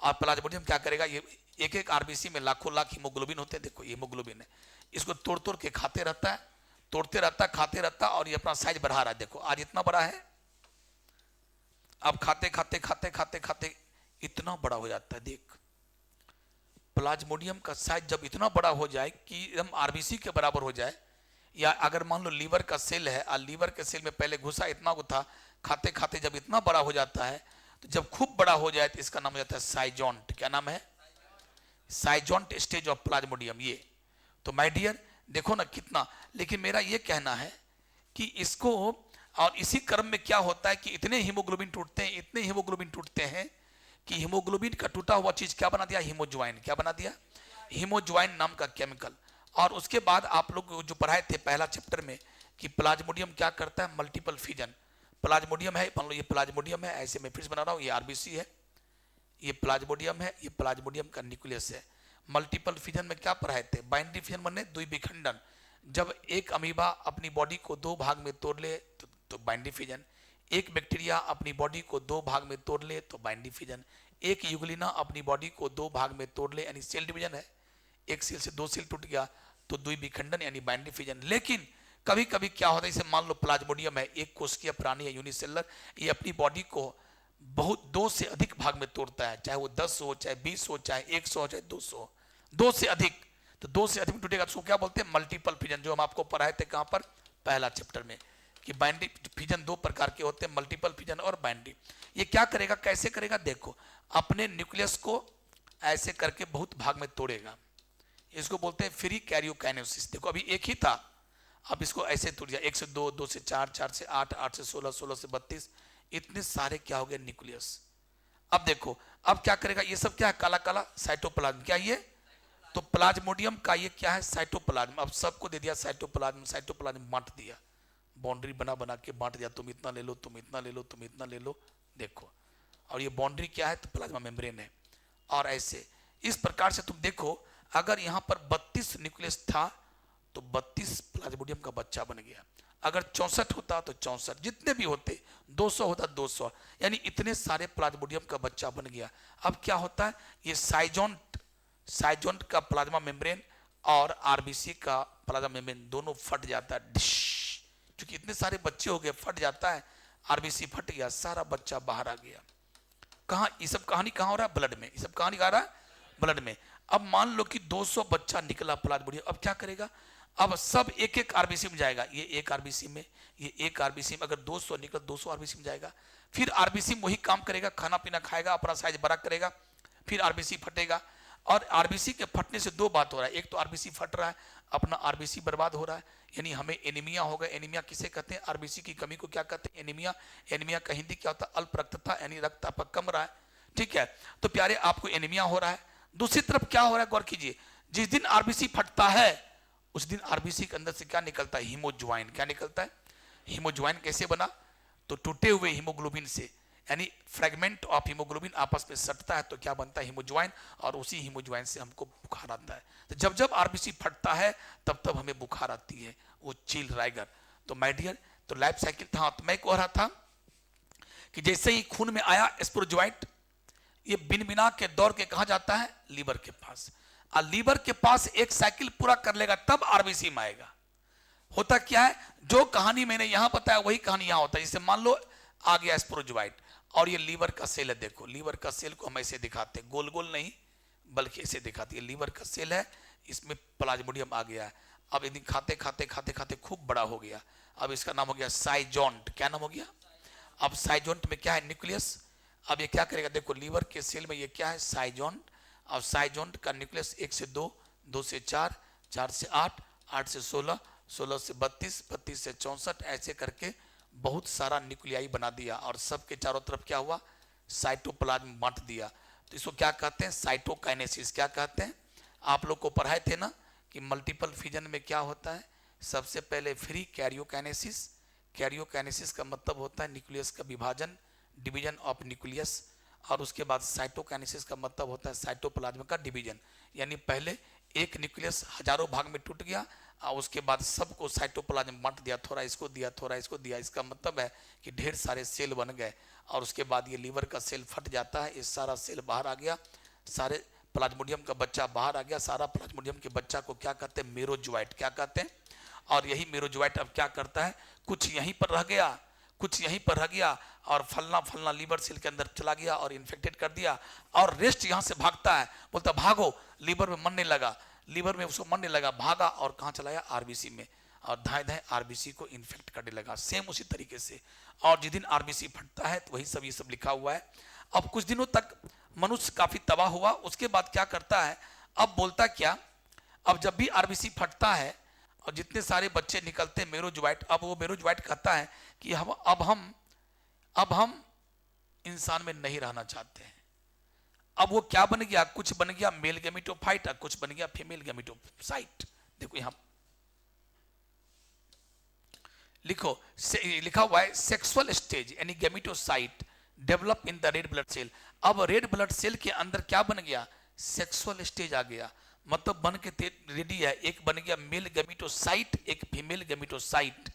और प्लाज्मोडियम क्या करेगा, ये एक एक आरबीसी में लाखों लाख हीमोग्लोबिन होते हैं। देखो ये हीमोग्लोबिन है, इसको तोड़ तोड़ के खाते रहता है, तोड़ते रहता, खाते रहता, और ये अपना साइज बढ़ा रहा है। देखो आज इतना बड़ा है, अब खाते खाते खाते खाते खाते इतना बड़ा हो जाता है। देख प्लाज्मोडियम का साइज जब इतना बड़ा हो जाए कि हम आरबीसी के बराबर हो जाए, या अगर मान लो लीवर का सेल है और लीवर के सेल में पहले घुसा इतना को था, खाते खाते जब इतना बड़ा हो जाता है, तो जब खूब बड़ा हो जाए तो इसका नाम हो जाता है साइजोंट। क्या नाम है, साइजोंट स्टेज ऑफ प्लाज्मोडियम। ये तो माय डियर देखो ना कितना। लेकिन मेरा ये कहना है कि इसको, और इसी क्रम में क्या होता है कि इतने हीमोग्लोबिन टूटते हैं, इतने हीमोग्लोबिन टूटते हैं कि हीमोग्लोबिन का टूटा हुआ चीज क्या बना दिया, हीमोज्वाइन। क्या बना दिया, हीमोज्वाइन नाम का केमिकल। और उसके बाद आप लोग जो पढ़ाए थे पहला चैप्टर में कि प्लाज्मोडियम क्या करता है, मल्टीपल फिजन। प्लाज्मोडियम है, मान लो ये प्लाज्मोडियम है, ऐसे मैं फिर से बना रहा हूं, ये आरबीसी है, ये प्लाज्मोडियम है, ये प्लाज्मोडियम का न्यूक्लियस है। मल्टीपल फिजन में क्या पढ़ाए थे, बाइंड्री फिजन माने द्विविखंडन। जब एक अमीबा अपनी बॉडी को 2 भाग में तोड़ ले तो बाइंड्री फिजन। एक बैक्टीरिया अपनी बॉडी को 2 भाग में तोड़ ले तो बाइंड्री फिजन। एक यूग्लिना अपनी बॉडी को 2 भाग में तोड़ ले यानी सेल डिवीजन है, एक सेल से 2 सेल टूट गया तो द्विविखंडन यानी बाइंड्री फिजन। लेकिन कभी कभी क्या होता है, जैसे मान लो प्लाज्मोडियम है, एक कोशिकीय प्राणी है, यूनिसेलर, ये अपनी बॉडी को बहुत 2 से अधिक भाग में तोड़ता है, चाहे वो 10 हो, चाहे 20 हो, चाहे 100 हो, चाहे 200, 2 से अधिक। तो 2 से अधिक टूटेगा तो क्या बोलते हैं, मल्टीपल फिजन, जो हम आपको पढ़ाए थे कहां पर, पहला चैप्टर में, कि बाइंड्री फिजन 2 प्रकार के होते हैं, मल्टीपल फिजन और बाइंड्री। ये क्या करेगा, कैसे करेगा, देखो अपने न्यूक्लियस को ऐसे करके बहुत भाग में तोड़ेगा। इसको बोलते हैं फ्री कैरियोकाइनेसिस। देखो अभी एक ही था, अब इसको ऐसे टूट जाए, 1 से 2, 2 से 4, 4 से 8, 8 से 16, 16 से 32, इतने सारे क्या हो गए न्यूक्लियस। अब देखो अब क्या करेगा, ये सब क्या है, काला काला साइटोप्लाज्म। क्या ये, तो प्लाज्मोडियम का ये क्या है, साइटोप्लाज्म। अब सबको दे दिया साइटोप्लाज्म, साइटोप्लाज्म बांट दिया, बाउंड्री बना बना के बांट दिया, तुम इतना ले लो, तुम इतना ले लो, तुम इतना ले लो। देखो और ये बाउंड्री क्या है, तो प्लाज्मा मेम्ब्रेन है। और ऐसे इस प्रकार से तुम देखो, अगर यहाँ पर 32 न्यूक्लियस था तो 32 प्लाज्मोडियम का बच्चा बन गया। अगर 64 होता तो 64, जितने भी होते, 200 होता 200, यानी इतने सारे प्लाज्मोडियम का बच्चा बन गया। अब क्या होता है, ये साइजोन्ट का प्लाज्मा मेम्ब्रेन और आरबीसी का प्लाज्मा मेम्ब्रेन दोनों फट जाता है, डिश, क्योंकि इतने सारे बच्चे हो गए, फट जाता है, आरबीसी फट गया, सारा बच्चा बाहर आ गया। कहाँ, ये सब कहानी कहाँ हो रहा है, ब्लड में, ये सब कहानी आ रहा है ब्लड में। अब मान लो कि 200 बच्चा निकला प्लाज्मोडियम, अब क्या करेगा, अब सब एक एक आरबीसी में जाएगा, ये एक आरबीसी में, ये एक आरबीसी में, अगर 200 निकला 200 आरबीसी में जाएगा। फिर आरबीसी में वही काम करेगा, खाना पीना खाएगा, अपना साइज बड़ा करेगा, फिर आरबीसी फटेगा। और आरबीसी के फटने से दो बात हो रहा है, एक तो आरबीसी फट रहा है, अपना आरबीसी बर्बाद हो रहा है, यानी हमें एनीमिया होगा। एनीमिया किसे कहते हैं, आरबीसी की कमी को क्या कहते हैं, एनीमिया। एनीमिया का हिंदी क्या होता है, अल्प रक्तता, यानी रक्त आपका कम रहा है, ठीक है। तो प्यारे आपको एनीमिया हो रहा है। दूसरी तरफ क्या हो रहा है, गौर कीजिए, जिस दिन आरबीसी फटता है उस दिन आरबीसी के अंदर से क्या निकलता है, हीमोज्वाइन। क्या निकलता है, हीमोज्वाइन। कैसे बना, तो टूटे हुए हीमोग्लोबिन से, यानी फ्रेगमेंट ऑफ हीमोग्लोबिन आपस में सटता है तो क्या बनता है, हीमोज्वाइन, और उसी हीमोज्वाइन से हमको बुखार आता है। तो जब जब आरबीसी फटता है तब तब हमें बुखार आती है, वो चील राइगर। तो माय डियर, तो लाइफ साइकिल था। तो मैं कह रहा था कि जैसे ही खून में आया स्पोरोजोइट, ये बिन बिना के दौड़ के कहा जाता है, लीवर के पास। और लीवर के पास एक साइकिल पूरा कर लेगा तब आरबीसी में आएगा। होता क्या है, जो कहानी मैंने यहां बताया वही कहानी यहां होता है। जैसे मान लो आ गया स्पोरोजोइट, और ये लीवर का सेल है। देखो लीवर का सेल को हम ऐसे दिखाते हैं, गोल गोल नहीं बल्कि ऐसे दिखाते हैं। लीवर का सेल है, इसमें प्लाज्मोडियम आ गया है। अब यदि खाते खाते खाते खाते खूब बड़ा हो गया, अब इसका नाम हो गया साइजोन्ट। क्या नाम हो गया, अब साइजोन्ट में क्या है, न्यूक्लियस। अब ये क्या करेगा, देखो लीवर के सेल में ये क्या है, साइजोन्ट। और साइजोन्ट का न्यूक्लियस 1 से 2, 2 से 4, 4 से 8, 8 से 16, 16 से 32, 32 से 64, ऐसे करके बहुत सारा न्यूक्लियाई बना दिया। और सबके चारों तरफ क्या हुआ, साइटोप्लाज्म बांट दिया। तो इसको क्या कहते हैं, साइटोकाइनेसिस। क्या कहते हैं, आप लोग को पढ़ाए थे ना कि मल्टीपल फिजन में क्या होता है, सबसे पहले फ्री कैरियोकाइनेसिस। कैरियोकाइनेसिस का मतलब होता है न्यूक्लियस का विभाजन, डिवीजन ऑफ न्यूक्लियस। और उसके बाद साइटोकाइनेसिस का मतलब होता है साइटोप्लाज्म का डिवीजन, यानी पहले एक न्यूक्लियस हजारों भाग में टूट गया और उसके बाद सबको साइटोप्लाज्म बांट दिया, थोड़ा इसको दिया, थोड़ा इसको दिया। इसका मतलब है कि ढेर सारे सेल बन गए। और उसके बाद ये लीवर का सेल फट जाता है, ये सारा सेल बाहर आ गया, सारे प्लाज्मोडियम का बच्चा बाहर आ गया। सारा प्लाज्मोडियम के बच्चा को क्या कहते हैं, मेरोजोइट। क्या कहते हैं, और यही मेरोजोइट अब क्या करता है, कुछ यहीं पर रह गया, कुछ यहीं पर रह गया, और फलना फलना लीवर सेल के अंदर चला गया और इन्फेक्टेड कर दिया। और रेस्ट यहाँ से भागता है, बोलता भागो, लीवर में मरने लगा, लीवर में उसको मरने लगा, भागा और कहाँ चला गया, आरबीसी में, और धाए धाए आरबीसी को इन्फेक्ट करने लगा। सेम उसी तरीके से। और जिस दिन आरबीसी फटता है तो वही सब ये सब लिखा हुआ है। अब कुछ दिनों तक मनुष्य काफी तबाह हुआ। उसके बाद क्या करता है, अब बोलता क्या, अब जब भी आरबीसी फटता है और जितने सारे बच्चे निकलते हैं मेरोजोइट, अब वो मेरोजोइट कहता है कि अब हम इंसान में नहीं रहना चाहते हैं। अब वो क्या बन गया, कुछ बन गया मेल गैमेटोफाइट और कुछ बन गया फीमेल गैमेटोसाइट। देखो यहां लिखो, लिखा हुआ है सेक्सुअल स्टेज यानी gametocyte develop in the red blood cell. अब रेड ब्लड सेल के अंदर क्या बन गया, सेक्सुअल स्टेज आ गया, मतलब बन के रेडी है। एक बन गया मेल गैमेटोसाइट, एक फीमेल गैमेटोसाइट।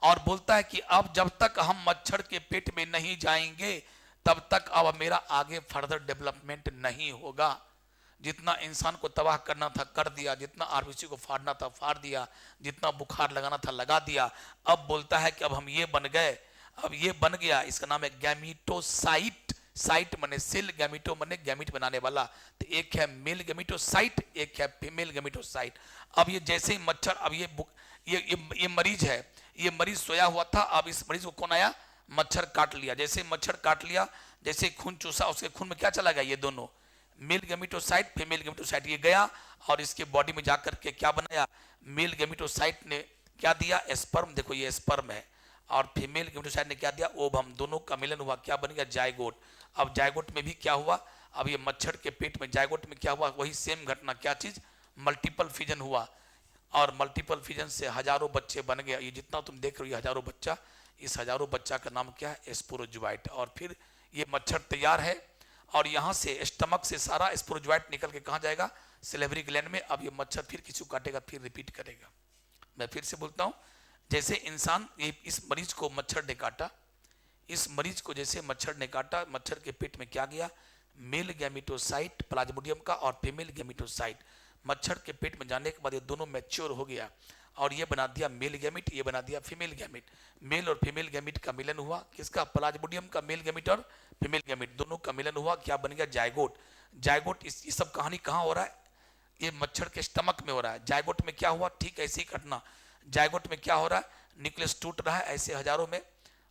और बोलता है कि अब जब तक हम मच्छर के पेट में नहीं जाएंगे तब तक अब मेरा आगे फर्दर डेवलपमेंट नहीं होगा। जितना इंसान को तबाह करना था कर दिया, जितना आरबीसी को फाड़ना था फाड़ दिया, जितना बुखार लगाना था लगा दिया। अब बोलता है कि अब हम ये बन गए, अब ये बन गया, इसका नाम है गैमेटोसाइट। साइट मने सेल, गैमेटो मने गैमिट बनाने वाला। तो एक है मेल गैमेटोसाइट, एक है फीमेल गैमेटोसाइट। अब ये जैसे ही मच्छर, अब ये मरीज है, ये मरीज सोया हुआ था, अब इस मरीज को कौन आया, मच्छर काट लिया। जैसे मच्छर काट लिया, जैसे खून चूसा, उसके खून में क्या चला गया, ये दोनों मेल गैमेटोसाइट फीमेल गैमेटोसाइट, ये गया और इसके बॉडी में जाकर के क्या बनाया, मेल गैमेटोसाइट ने क्या दिया, स्पर्म, देखो ये स्पर्म है, और फीमेल गैमेटोसाइट ने क्या दिया, ओवम, दोनों का मिलन हुआ, क्या बन गया, जायगोट। अब जायगोट में भी क्या हुआ, अब ये मच्छर के पेट में जायगोट में क्या हुआ, वही सेम घटना, क्या चीज, मल्टीपल फिजन हुआ, और मल्टीपल फिजन से हजारों बच्चे बन गए। ये जितना तुम देख रहे हो ये हजारों बच्चा, इस हजारों बच्चा का नाम क्या है, स्पोरोजोइट। और फिर ये मच्छर तैयार है, और यहाँ से स्टमक से सारा स्पोरोजोइट निकल के कहाँ जाएगा, सिलेवरी ग्लैंड में। अब ये मच्छर फिर किसी को काटेगा, फिर रिपीट करेगा। मैं फिर से बोलता हूँ, जैसे इंसान, ये इस मरीज को मच्छर ने काटा, इस मरीज को जैसे मच्छर ने काटा, मच्छर के पेट में क्या गया, मेल गैमेटोसाइट प्लाज्मोडियम का और फीमेल गैमेटोसाइट, मच्छर के पेट में जाने के बाद ये दोनों मैच्योर हो गया और ये बना दिया मेल गैमेट, ये बना दिया फीमेल गैमेट। मेल और फीमेल गैमेट का मिलन हुआ, किसका, प्लाज्मोडियम का मेल गैमेट और फीमेल गैमेट दोनों का मिलन हुआ, क्या बन गया, जायगोट। जायगोट, ये सब कहानी कहाँ हो रहा है, ये मच्छर के स्टमक में हो रहा है। जायगोट में क्या हुआ, ठीक ऐसी घटना, जायगोट में क्या हो रहा है, न्यूक्लियस टूट रहा है, ऐसे हजारों में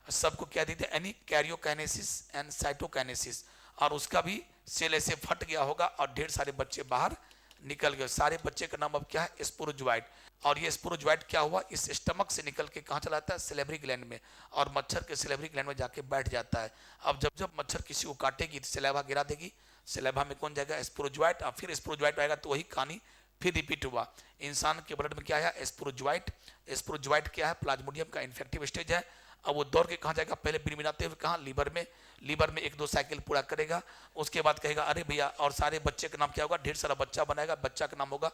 सबको क्या देते हैं, एनी कैरियोकाइनेसिस एंड साइटोकाइनेसिस, और उसका भी सेल ऐसे फट गया होगा और ढेर सारे बच्चे बाहर निकल गए। सारे बच्चे का नाम अब क्या है, स्पोरोजोइट। और ये स्पोरोजोइट क्या हुआ, इस स्टमक से निकल के कहाँ चला जाता है, सिलेवरी ग्लैंड में, और मच्छर के सिलेवरी ग्लैंड में जाके बैठ जाता है। अब जब जब मच्छर किसी को काटेगी तो सिलेवा गिरा देगी, सिलेवा में कौन जाएगा, स्पोरोजोइट, और फिर स्पोरोजोइट आएगा तो वही कहानी फिर रिपीट हुआ। इंसान के ब्लड में क्या है, स्पोरोजोइट। स्पोरोजोइट क्या है, प्लाज्मोडियम का इन्फेक्टिव स्टेज है। अब वो दौड़ के कहाँ जाएगा, पहले बिनबिनाते हुए कहाँ, लीवर में, लीवर में 1-2 साइकिल पूरा करेगा, उसके बाद कहेगा अरे भैया, और सारे बच्चे का नाम क्या होगा, ढेर सारा बच्चा बनाएगा, बच्चा का नाम होगा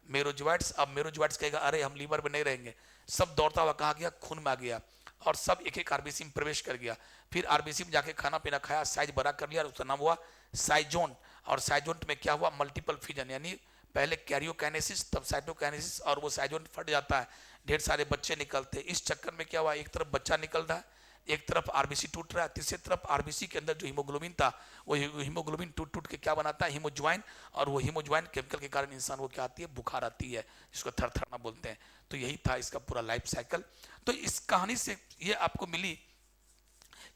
मेरोजोइट्स। अब मेरोजोइट्स कहेगा अरे हम लीवर में नहीं रहेंगे, सब दौड़ता हुआ कहाँ गया, खून में आ गया, और सब एक एक आरबीसी में प्रवेश कर गया। फिर आरबीसी में जाके खाना पीना खाया, साइज बड़ा कर लिया, उसका नाम हुआ साइजोन। और साइजोन में क्या हुआ, मल्टीपल फिजन, यानी पहले कैरियोकाइनेसिस तब साइटोकाइनेसिस, और वो साइजोन फट जाता है, ढेर सारे बच्चे निकलते हैं। इस चक्कर में क्या हुआ, एक तरफ बच्चा निकल रहा है, एक तरफ आरबीसी टूट रहा है, तीसरी तरफ आरबीसी के अंदर जो हीमोग्लोबिन था वो हीमोग्लोबिन टूट टूट के क्या बनाता है, हीमोज्वाइन, और वो हीमोज्वाइन केमिकल के कारण इंसान को क्या आती है, बुखार आती है, जिसको थरथरना बोलते हैं। तो यही था इसका पूरा लाइफ साइकिल। तो इस कहानी से ये आपको मिली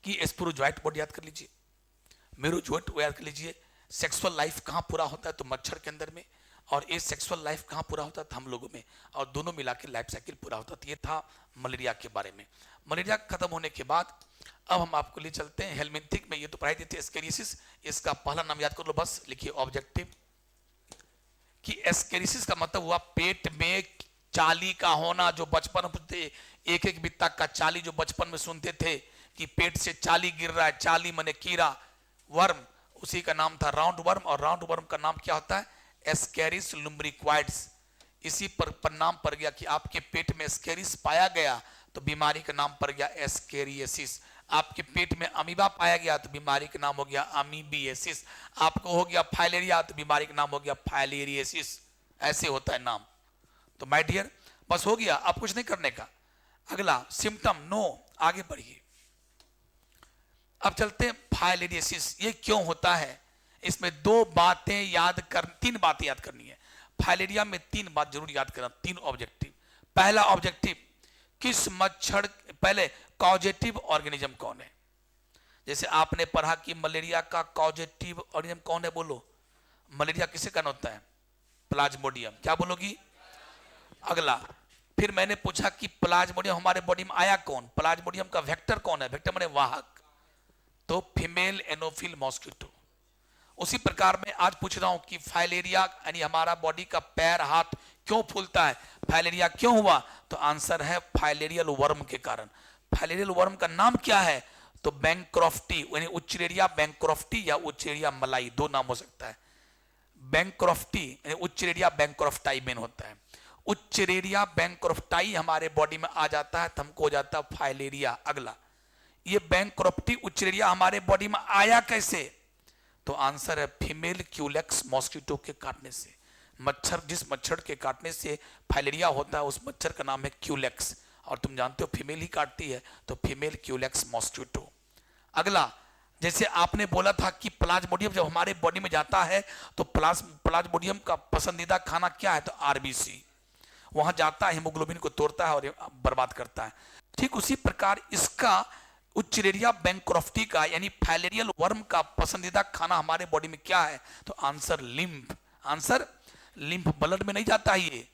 कि स्पोरोजोइट वर्ड याद कर लीजिए, मेरोजोइट याद कर लीजिए। सेक्सुअल लाइफ कहाँ पूरा होता है, तो मच्छर के अंदर में, और ये सेक्सुअल लाइफ कहाँ पूरा होता था, हम लोगों में, और दोनों मिला के लाइफ साइकिल पूरा होता था। ये था मलेरिया के बारे में। मलेरिया खत्म होने के बाद अब हम आपको ले चलते हैं हेलमिंथिक में। ये तो पढ़ाई देते एस्केरिसिस, इसका पहला नाम याद कर लो बस, लिखिए ऑब्जेक्टिव, कि एस्केरिसिस का मतलब हुआ पेट में चाली का होना। जो बचपन में पूछते, एक एक बित्ता का चाली, जो बचपन में सुनते थे कि पेट से चाली गिर रहा है, चाली माने कीड़ा, वर्म, उसी का नाम था राउंड वर्म। और राउंड वर्म का नाम क्या होता है, एस्केरिस लुम्ब्रिक्वाइड्स। इसी पर नाम पड़ गया कि आपके पेट में एस्केरिस पाया गया तो बीमारी का नाम पड़ गया एस्केरियसिस। आपके पेट में अमीबा पाया गया तो बीमारी का नाम हो गया अमीबियसिस। आपको हो गया फाइलेरिया तो बीमारी का नाम हो गया फाइलेरियसिस। ऐसे होता है नाम। तो माय डियर, बस हो गया, आप कुछ नहीं करने का। अगला सिम्टम, नो, आगे बढ़िए। अब चलते हैं फाइलेरियसिस, ये क्यों होता है। इसमें तीन बातें याद करनी है। फाइलेरिया में 3 बात जरूर याद करना, 3 ऑब्जेक्टिव। पहला ऑब्जेक्टिव, किस मच्छर, पहले कॉजेटिव ऑर्गेनिज्म कौन है। जैसे आपने पढ़ा कि मलेरिया का कॉजेटिव ऑर्गेनिज्म कौन है, बोलो। मलेरिया किसे कारण होता है, प्लाज्मोडियम। क्या बोलोगी। अगला, फिर मैंने पूछा कि प्लाज्मोडियम हमारे बॉडी में आया कौन, प्लाज्मोडियम का वेक्टर कौन है, वेक्टर माने वाहक, तो फीमेल एनोफिल मॉस्किटो। उसी प्रकार में आज पूछ रहा हूं कि फाइलेरिया यानी हमारा बॉडी का पैर हाथ क्यों फूलता है, फाइलेरिया क्यों हुआ, तो आंसर है फाइलेरियल वर्म के कारण। फाइलेरियल वर्म का नाम क्या है, तो बैंक्रॉफ्टी, यानी उच्चरेरिया बैंक्रॉफ्टी या उच्चरेरिया मलाई, 2 नाम हो सकता है। बैंक्रॉफ्टी यानी उच्चरेरिया बैंक्रॉफ्टाई मेन होता है। उच्चरेरिया बैंक्रॉफ्टाई हमारे बॉडी में आ जाता है तो हमको हो जाता है फाइलेरिया। अगला, ये बैंक्रॉफ्टी उच्चरेरिया हमारे बॉडी में आया कैसे, तो आंसर है फीमेल क्यूलेक्स मॉस्किटो के काटने से। मच्छर, जिस मच्छर के काटने से फाइलेरिया होता है उस मच्छर का नाम है क्यूलेक्स, और तुम जानते हो फीमेल ही काटती है, तो फीमेल क्यूलेक्स मॉस्किटो। अगला, जैसे आपने बोला था कि प्लाज्मोडियम जब हमारे बॉडी में जाता है तो प्लाज्मोडियम का पसंदीदा खाना क्या है, तो आरबीसी। वहां जाता है, हीमोग्लोबिन को तोड़ता है और बर्बाद करता है। ठीक उसी प्रकार इसका उच्चेरिया बैंक्रॉफ्टी का यानी फाइलेरियल वर्म का पसंदीदा खाना हमारे बॉडी में क्या है? तो answer lymph. Answer lymph. Blood में नहीं जाता है,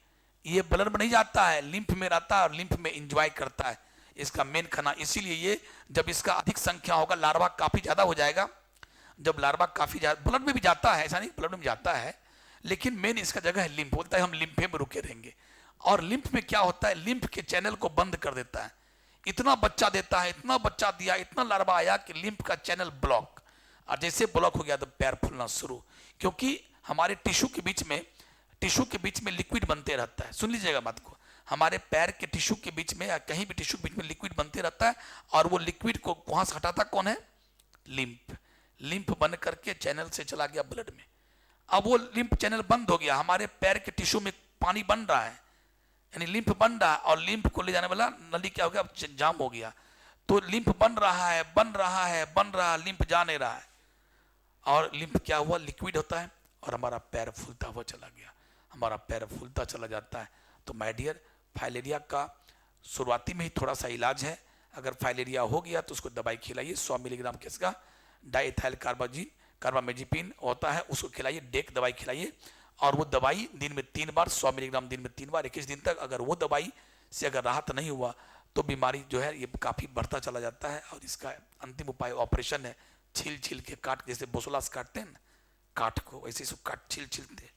ये ब्लड में नहीं जाता है, लिम्फ में रहता है और लिम्फ में एंजॉय करता है इसका मेन खाना। इसीलिए ये जब इसका अधिक संख्या होगा, लार्वा काफी ज्यादा हो जाएगा, जब लार्वा काफी ज्यादा, ब्लड में भी जाता है, ऐसा नहीं ब्लड में जाता है, लेकिन मेन इसका जगह है लिम्फ। बोलता है हम लिम्फे में रुके रहेंगे। और लिम्फ में क्या होता है? लिम्फ के चैनल को बंद कर देता है। इतना बच्चा देता है, इतना बच्चा दिया, इतना लार्वा आया कि लिम्फ का चैनल ब्लॉक, और जैसे ब्लॉक हो गया तो पैर फूलना शुरू। क्योंकि हमारे टिश्यू के बीच में लिक्विड बनते रहता है। सुन लीजिएगा बात को, हमारे पैर के टिश्यू के बीच में या कहीं भी टिश्यू के बीच में लिक्विड बनते रहता है, और वो लिक्विड को वहां से हटाता कौन है? लिम्फ। लिम्फ बन करके चैनल से चला गया ब्लड में। अब वो लिम्फ चैनल बंद हो गया, हमारे पैर के टिश्यू में पानी बन रहा है, यानी लिम्फ बन रहा है, और लिम्फ को ले जाने वाला नली क्या हो गया? अब जाम हो गया। तो लिम्फ बन रहा है, लिम्फ जा नहीं रहा है, और लिम्फ क्या हुआ? लिक्विड होता है, और हमारा पैर फूलता हुआ चला गया, हमारा पैर फूलता चला जाता है। तो माय डियर, फाइलेरिया का शुरुआती में ही थोड़ा सा इलाज है। अगर फाइलेरिया हो गया तो उसको दवाई खिलाइए, 100 मिलीग्राम किसका? डाइथाइल कार्बामेजिपिन होता है, उसको खिलाइए, डेक दवाई खिलाइए। और वो दवाई दिन में 3 बार, 100 मिलीग्राम दिन में 3 बार, 21 दिन तक। अगर वो दवाई से अगर राहत नहीं हुआ तो बीमारी जो है ये काफी बढ़ता चला जाता है। और इसका अंतिम उपाय ऑपरेशन है। छील छील के काट, जैसे बोसोला से काटते हैं ना काट को, वैसे सब काट छीलते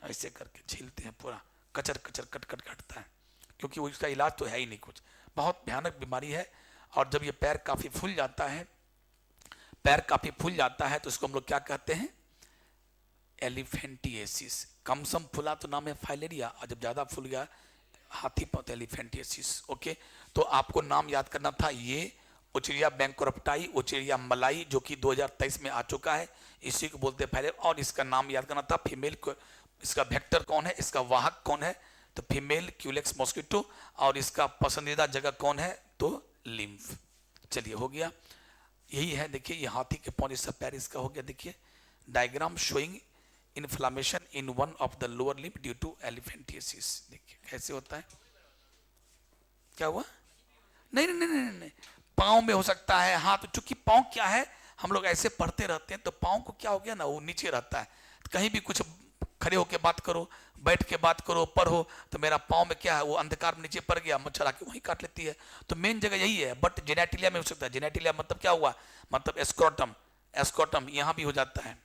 ऐसे करके छीलते हैं, पूरा कचर कचर कट कट काटता है, क्योंकि वो इसका इलाज तो है ही नहीं कुछ। बहुत भयानक बीमारी है। और जब ये पैर काफी फूल जाता है, तो इसको हम लोग क्या कहते हैं? एलिफेंटिएसिस। कम सम फूला तो नाम है फाइलेरिया, और जब ज्यादा फूल गया हाथी पाँव, एलिफेंटिएसिस। ओके, तो आपको नाम याद करना था ये ओचेरिया बैंकोरप्टाई, ओचेरिया मलाई, जो कि 2023 में आ चुका है, इसी को बोलते हैं फाइलेरिया। और इसका नाम याद करना था फीमेल को, इसका वेक्टर कौन है, इसका वाहक कौन है? तो फीमेल क्यूलेक्स मॉस्किटो। और इसका पसंदीदा जगह कौन है? तो लिम्फ। चलिए हो गया, यही है। देखिए ये हाथी के पाँव जैसा पैर इसका हो गया। देखिए diagram showing inflammation in one of the lower limb due to elephantiasis. देखिए कैसे होता है, क्या हुआ? नहीं, पाँव में हो सकता है, हाथ। चूंकि पाँव क्या है, हम लोग ऐसे पढ़ते रहते हैं, तो पाँव को क्या हो गया ना, वो नीचे रहता है। कहीं भी कुछ खड़े होके बात करो, बैठ के बात करो, पढ़ो, तो मेरा पाँव में क्या है, वो अंधकार में नीचे पड़ गया, मच्छर आके वहीं काट लेती है। तो मेन जगह यही है। बट जेनेटिलिया में हो सकता है। जेनेटिलिया मतलब क्या हुआ? मतलब एस्क्रोटम यहाँ भी हो जाता है।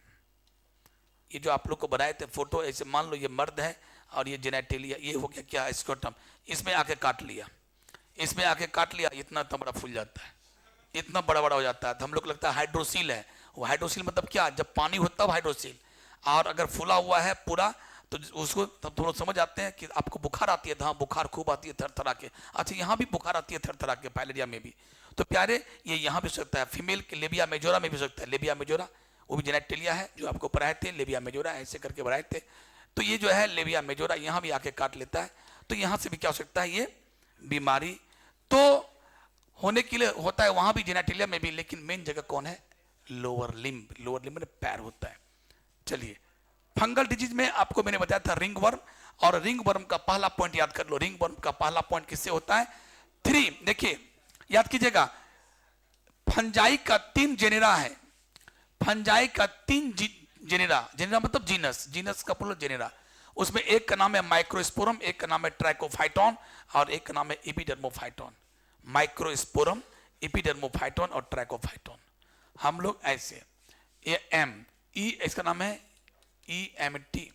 ये जो आप लोग को बनाए थे फोटो, ऐसे मान लो ये मर्द है और ये जेनेटिलिया, ये हो गया क्या? एस्क्रोटम। इसमें आके काट लिया, इतना बड़ा फूल जाता है, इतना बड़ा बड़ा हो जाता है। तो हम लोग लगता है हाइड्रोसील है। वो हाइड्रोसील मतलब क्या? जब पानी होता है हाइड्रोसील, और अगर फूला हुआ है पूरा, तो उसको तब थोड़ा समझ आते हैं कि आपको बुखार आती है। हाँ, बुखार खूब आती है थर के। अच्छा, यहाँ भी बुखार आती है थर के, फाइलेरिया में भी। तो प्यारे, ये यहाँ भी हो सकता है। फीमेल के लेबिया मेजोरा में भी हो सकता है। लेबिया मेजोरा वो भी जेनेटिलिया है, जो आपको पढ़ाए थे, लेबिया मेजोरा ऐसे करके पढ़ाए थे। तो ये जो है लेबिया मेजोरा, यहाँ भी आके काट लेता है। तो यहाँ से भी क्या हो सकता है? ये बीमारी तो होने के लिए होता है वहां भी, जेनेटिलिया में भी। लेकिन मेन जगह कौन है? लोअर लिम्ब में पैर होता है। चलिए, फंगल डिजीज में आपको मैंने बताया था रिंग वर्म। और रिंग वर्म का पहला पॉइंट याद कर लो। रिंग वर्म का पहला पॉइंट किससे होता है? 3। देखिए याद कीजिएगा, फंजाई का 3 जेनेरा है। फंजाई का 3 जेनेरा मतलब जीनस का पूरा जेनेरा। उसमें एक का नाम है माइक्रोस्पोरम, एक का नाम है ट्राइकोफाइटोन, और एक का नाम है एपिडर्मोफाइटोन। माइक्रोस्पोरम, एपिडर्मोफाइटोन और ट्राइकोफाइटोन। हम लोग ऐसे इसका नाम है EMT।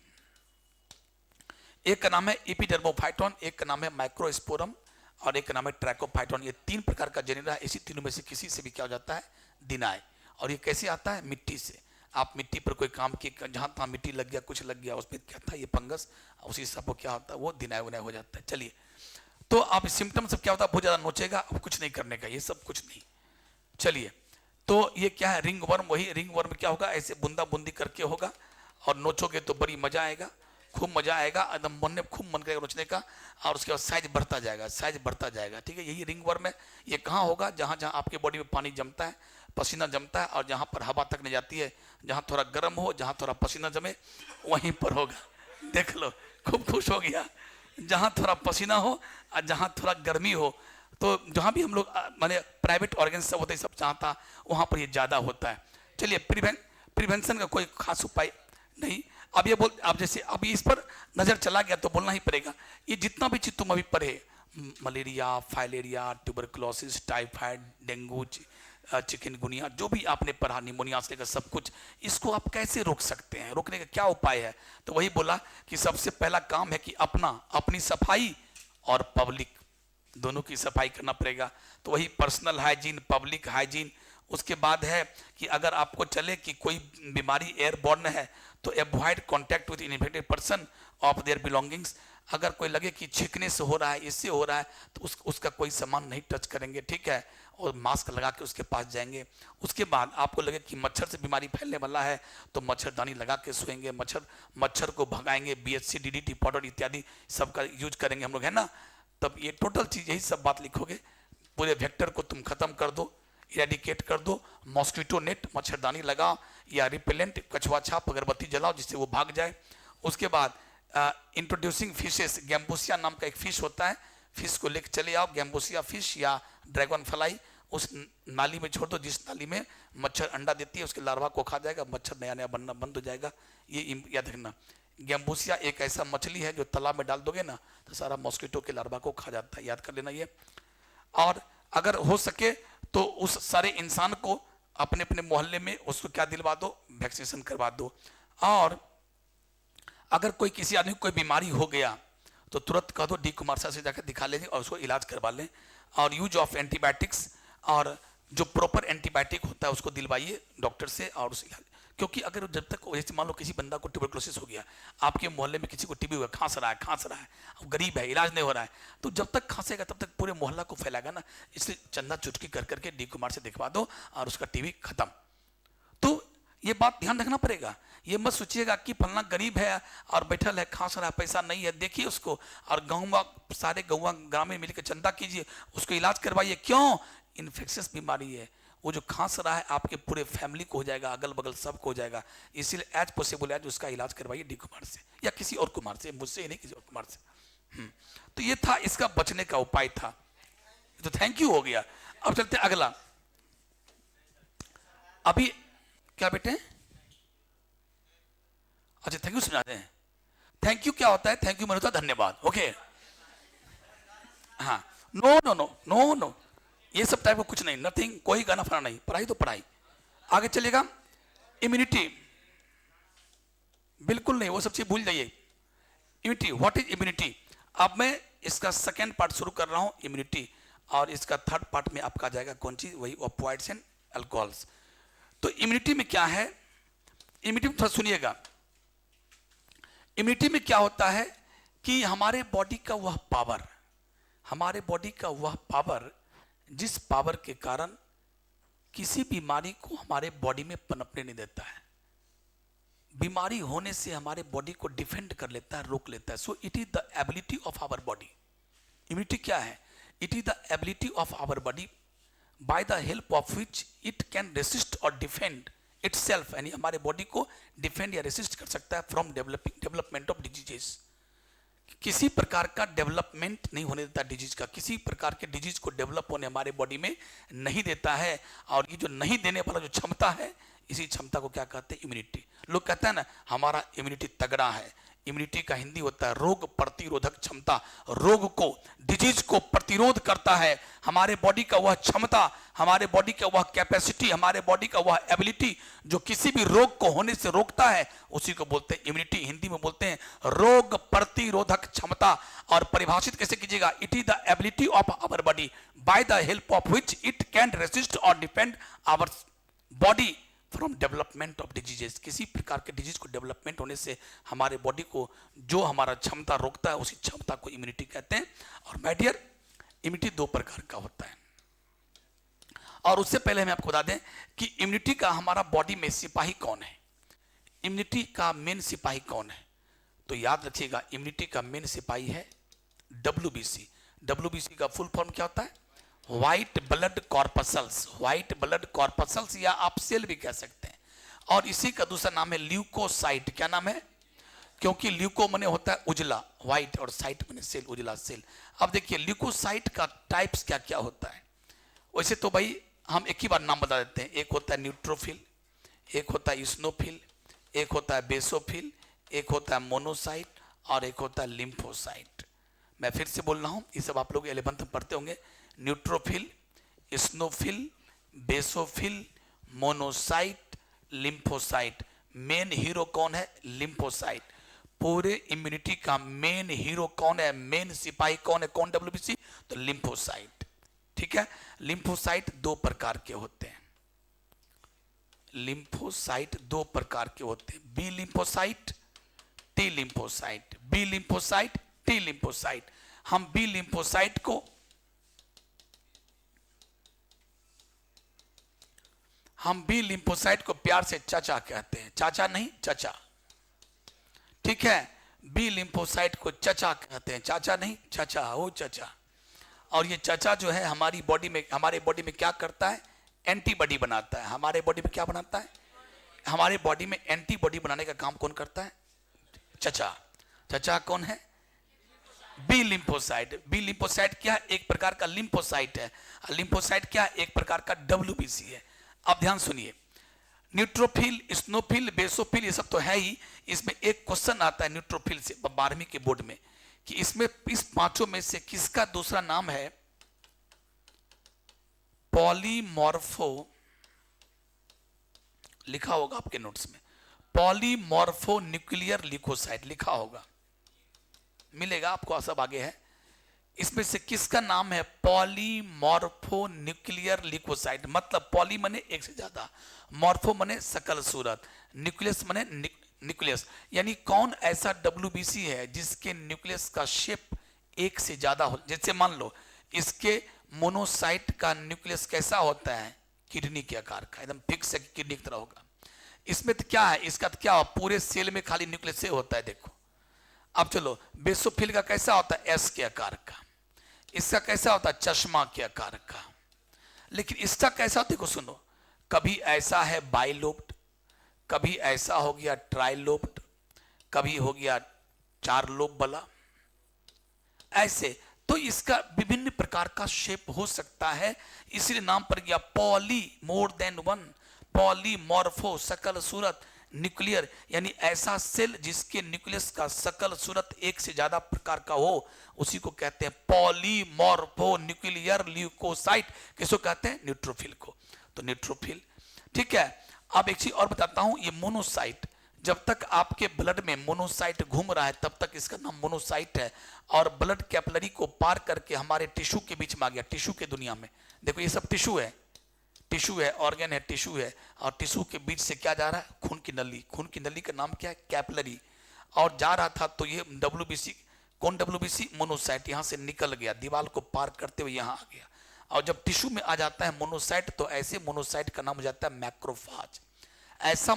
एक का नाम है एपिडर्मोफाइटोन, एक का नाम है माइक्रोस्पोरम, और एक का नाम है ट्राइकोफाइटोन। ये 3 प्रकार का जेनेरा है। इसी तीनों में से किसी से भी क्या हो जाता है? दिनाय। और ये कैसे आता है? मिट्टी से। आप मिट्टी पर कोई काम किए, जहां तहां मिट्टी लग गया, कुछ लग गया, उसमें क्या था? ये फंगस, उसी सब को क्या होता है? वो दिनाय उनाय हो जाता है। चलिए, तो आप सिम्टम सब क्या होता है? बहुत ज्यादा नोचेगा, अब कुछ नहीं करने का, ये सब कुछ नहीं। चलिए, तो ये क्या है? Ring worm. वही रिंग वर्म क्या होगा? ऐसे बूंदा बूंदी करके होगा, और नोचोगे तो बड़ी मजा आएगा, खूब मजा आएगा, एकदम खूब मन करेगा नोचने का। और उसके बाद साइज बढ़ता जाएगा, ठीक है? यही रिंग वर्म है। ये कहाँ होगा? जहां जहां आपके बॉडी में पानी जमता है, पसीना जमता है, और जहां पर हवा तक नहीं जाती है, जहां थोड़ा गर्म हो, जहां थोड़ा पसीना जमे, वहीं पर होगा। देख लो, खूब खुश हो गया। जहां थोड़ा पसीना हो और जहां थोड़ा गर्मी हो, तो जहाँ भी हम लोग माने प्राइवेट ऑर्गन सब होता है, सब जहाँ था वहाँ पर ये ज़्यादा होता है। चलिए प्रिवेंशन का कोई खास उपाय नहीं। अब ये बोल, अब जैसे अभी इस पर नज़र चला गया तो बोलना ही पड़ेगा। ये जितना भी चीज़ तुम अभी पढ़े, malaria, filaria, tuberculosis, typhoid, dengue, chikungunya, जो भी आपने पढ़ा, निमोनिया से लेकर सब कुछ, इसको आप कैसे रोक सकते हैं, रोकने का क्या उपाय है? तो वही बोला कि सबसे पहला काम है कि अपनी सफाई और पब्लिक दोनों की सफाई करना पड़ेगा। तो वही पर्सनल हाइजीन, पब्लिक हाइजीन। उसके बाद है कि अगर आपको चले कि कोई बीमारी एयरबॉर्न है तो avoid contact with infected person of their belongings. अगर कोई लगे कि छींकने से हो रहा है, इससे हो रहा है, तो उसका कोई सामान नहीं टच करेंगे, ठीक है, और मास्क लगा के उसके पास जाएंगे। उसके बाद आपको लगे कि मच्छर से बीमारी फैलने वाला है तो मच्छरदानी लगा के सोएंगे, मच्छर को भगाएंगे, BHC, DDT पाउडर इत्यादि सबका यूज करेंगे हम लोग, है ना। तब ये टोटल चीज यही सब बात लिखोगे, पूरे वेक्टर को तुम खत्म कर दो, इरेडिकेट कर दो। मॉस्किटो नेट, मच्छरदानी लगाओ, या रिपेलेंट, कछुआ छाप, अगरबत्ती जलाओ जिससे वो भाग जाए। उसके बाद इंट्रोड्यूसिंग फिशेस, गैम्बूसिया नाम का एक फिश होता है, फिश को लेकर चले आओ, गैम्बूसिया फिश या ड्रैगन फ्लाई, उस नाली में छोड़ दो जिस नाली में मच्छर अंडा देती है, उसके लार्वा को खा जाएगा, मच्छर नया नया बनना बंद हो जाएगा। ये याद रखना। गैम्बूसिया एक ऐसा मछली है जो तालाब में डाल दोगे ना तो सारा मॉस्किटो के लार्वा को खा जाता है, याद कर लेना ये। और अगर हो सके तो उस सारे इंसान को अपने अपने मोहल्ले में उसको क्या दिलवा दो, वैक्सीनेशन करवा दो। और अगर कोई किसी आदमी को कोई बीमारी हो गया तो तुरंत कह दो डी कुमारसा से जाकर दिखा लेंगे और उसको इलाज करवा लें। और यूज ऑफ एंटीबायोटिक्स, और जो प्रॉपर एंटीबायोटिक होता है उसको दिलवाइए डॉक्टर से, और उस इलाज। क्योंकि अगर जब तक, जैसे मान लो किसी बंदा को ट्यूबरकुलोसिस हो गया, आपके मोहल्ले में किसी को टीबी हुआ, खांस रहा है, अब गरीब है, इलाज नहीं हो रहा है, तो जब तक खांसेगा तब तक पूरे मोहल्ला को फैलाएगा ना। इसलिए चंदा चुटकी कर करके डी कुमार से दिखवा दो और उसका टीबी खत्म। तो ये बात ध्यान रखना पड़ेगा। ये मत सोचिएगा कि फलना गरीब है और बैठल है, खांस रहा है, पैसा नहीं है, देखिए उसको, और गाँव सारे ग्रामीण मिलकर चंदा कीजिए, उसको इलाज करवाइए। क्यों? इन्फेक्शियस बीमारी है, वो जो खांस रहा है आपके पूरे फैमिली को हो जाएगा, अगल बगल सबको हो जाएगा। इसीलिए एज पॉसिबल एज उसका इलाज करवाइए डी कुमार से या किसी और कुमार से, मुझसे ही नहीं, किसी और कुमार से। तो ये था इसका बचने का उपाय था। तो थैंक यू हो गया। अब चलते अगला। अभी क्या बेटे? अच्छा, थैंक यू सुना दें। थैंक यू क्या होता है? थैंक यू मैंने होता धन्यवाद। ओके, हाँ, no no no no no, ये सब टाइप का कुछ नहीं, नथिंग, कोई गाना फना नहीं, पढ़ाई तो पढ़ाई। आगे चलेगा। इम्यूनिटी, बिल्कुल नहीं, वो सब चीज भूल जाइए। Immunity, what is immunity? अब मैं इसका सेकेंड पार्ट शुरू कर रहा हूं, इम्यूनिटी, और इसका थर्ड पार्ट में आपका जाएगा कौन चीज? वही ऑपियोइड्स एंड अल्कोहल्स। तो इम्यूनिटी में क्या है? इम्यूनिटी में थोड़ा सुनिएगा। इम्यूनिटी में क्या होता है कि हमारे बॉडी का वह पावर, जिस पावर के कारण किसी बीमारी को हमारे बॉडी में पनपने नहीं देता है, बीमारी होने से हमारे बॉडी को डिफेंड कर लेता है, रोक लेता है। So it is the ability of our body. Immunity क्या है? It is the ability of our body by the help of which it can resist और डिफेंड इटसेल्फ, यानी हमारे बॉडी को डिफेंड या रेसिस्ट कर सकता है फ्रॉम डेवलपमेंट ऑफ डिजीजेस। किसी प्रकार का डेवलपमेंट नहीं होने देता डिजीज का, किसी प्रकार के डिजीज को डेवलप होने हमारे बॉडी में नहीं देता है। और ये जो नहीं देने वाला जो क्षमता है, इसी क्षमता को क्या कहते हैं? इम्यूनिटी। लोग कहते हैं ना हमारा इम्यूनिटी तगड़ा है। इम्यूनिटी का हिंदी होता है रोग प्रतिरोधक क्षमता। रोग को, डिजीज को प्रतिरोध करता है हमारे बॉडी का वह क्षमता, हमारे बॉडी का वह कैपेसिटी, हमारे बॉडी का वह एबिलिटी जो किसी भी रोग को होने से रोकता है, उसी को बोलते हैं इम्यूनिटी। हिंदी में बोलते हैं रोग प्रतिरोधक क्षमता। और परिभाषित कैसे कीजिएगा? It is the ability of our body by the help of which it can resist और defend our body from development of diseases. किसी प्रकार के डिजीज को डेवलपमेंट होने से हमारे बॉडी को जो हमारा क्षमता रोकता है, उसी क्षमता को इम्यूनिटी कहते हैं। और माय डियर, इम्यूनिटी दो प्रकार का होता है। और उससे पहले हम आपको बता दें कि इम्यूनिटी का हमारा बॉडी में सिपाही कौन है, इम्यूनिटी का मेन सिपाही कौन है? तो याद रखिएगा, इम्यूनिटी का मेन सिपाही है WBC। WBC का फुल फॉर्म क्या होता है? White blood corpuscles. White blood corpuscles, या आप सेल भी कह सकते हैं। और इसी का दूसरा नाम है ल्यूकोसाइट। क्या नाम है? क्योंकि ल्यूको मने होता है उजला, व्हाइट, और साइट मने सेल, उजला सेल। अब देखिए ल्यूकोसाइट का टाइप्स क्या क्या होता है। वैसे तो भाई हम एक ही बार नाम बता देते हैं, एक होता है न्यूट्रोफिल, एक होता है इस्नोफिल, एक होता है बेसोफिल, एक होता है मोनोसाइट, और एक होता है लिम्फोसाइट। मैं फिर से बोल रहा हूँ, ये सब आप लोग 11th में पढ़ते होंगे। Neutrophil, eosinophil, basophil, monocyte, lymphocyte. Main hero कौन है? लिम्फोसाइट। पूरे इम्यूनिटी का मेन हीरो कौन है? मेन सिपाही कौन है? कौन? डब्ल्यूबीसी। तो लिम्फोसाइट। ठीक है। लिम्फोसाइट दो प्रकार के होते हैं। लिम्फोसाइट दो प्रकार के होते हैं, B lymphocyte, T lymphocyte. B lymphocyte, T lymphocyte. हम बी लिम्फोसाइट को प्यार से चाचा कहते हैं, चाचा नहीं चचा। ठीक है। बी लिम्फोसाइट को चचा कहते हैं, चाचा नहीं चचा, हो चचा। और ये चचा जो है हमारी बॉडी में, हमारे बॉडी में क्या करता है? एंटीबॉडी बनाता है। हमारे बॉडी में क्या बनाता है? हमारे बॉडी में एंटीबॉडी बनाने का काम कौन करता है? चचा। चचा कौन है? B lymphocyte. बी लिम्फोसाइट क्या है? एक प्रकार का लिम्फोसाइट है। लिम्फोसाइट क्या है? एक प्रकार का डब्ल्यूबीसी है। अब ध्यान सुनिए, न्यूट्रोफिल, स्नोफिल, बेसोफिल ये सब तो है ही। इसमें एक क्वेश्चन आता है न्यूट्रोफिल से 12वीं के बोर्ड में, कि इसमें इस पांचों में से किसका दूसरा नाम है पॉलीमॉर्फो। लिखा होगा आपके नोट्स में, पॉलीमॉर्फो न्यूक्लियर ल्यूकोसाइट लिखा होगा, मिलेगा आपको, सब आगे है। इसमें से किसका नाम है पॉलीमॉर्फो न्यूक्लियर ल्यूकोसाइट? मतलब पॉली मने एक से ज्यादा, मॉर्फो मने सकल सूरत, न्यूक्लियस मने न्यूक्लियस। यानी कौन ऐसा डब्ल्यूबीसी है जिसके न्यूक्लियस का शेप एक से ज्यादा हो? जैसे मान लो इसके मोनोसाइट का न्यूक्लियस कैसा होता है? किडनी के आकार का, एकदम फिक्स है, किडनी की तरह होगा। इसमें तो क्या है, इसका तो क्या, पूरे सेल में खाली न्यूक्लियस से होता है, देखो। अब चलो बेसोफिल का कैसा होता है? एस के आकार का। इसका कैसा होता है? चश्मा के आकार का। लेकिन इसका कैसा होता है? देखो सुनो, कभी ऐसा है बाइलोब्ड, कभी ऐसा हो गया ट्राइलोब्ड, कभी हो गया 4 लोब वाला, ऐसे। तो इसका विभिन्न प्रकार का शेप हो सकता है, इसलिए नाम पड़ गया poly, more than one, polymorpho सकल सूरत न्यूक्लियर। यानी ऐसा सेल जिसके न्यूक्लियस का सकल सूरत एक से ज्यादा प्रकार का हो, उसी को कहते हैं पॉलीमॉर्फो न्यूक्लियर ल्यूकोसाइट। किसको कहते हैं? न्यूट्रोफिल को। तो न्यूट्रोफिल। ठीक है। अब एक चीज और बताता हूं, ये मोनोसाइट, जब तक आपके ब्लड में मोनोसाइट घूम रहा है तब तक इसका नाम मोनोसाइट है, और ब्लड कैपिलरी को पार करके हमारे टिश्यू के बीच में आ गया, टिश्यू के दुनिया में। देखो ये सब टिश्यू है, टिश्यू है, ऑर्गन है, टिश्यू है, और टिश्यू के बीच से क्या जा रहा है? खून की नली। खून की नली का नाम क्या है? कैपिलरी। और जा रहा था तो ये डब्ल्यूबीसी, कौन डब्ल्यूबीसी? मोनोसाइट, यहां से निकल गया, दीवार को पार करते हुए यहां आ गया। और जब टिश्यू में आ जाता है मोनोसाइट, तो ऐसे मोनोसाइट का नाम हो जाता है मैक्रोफाज। ऐसा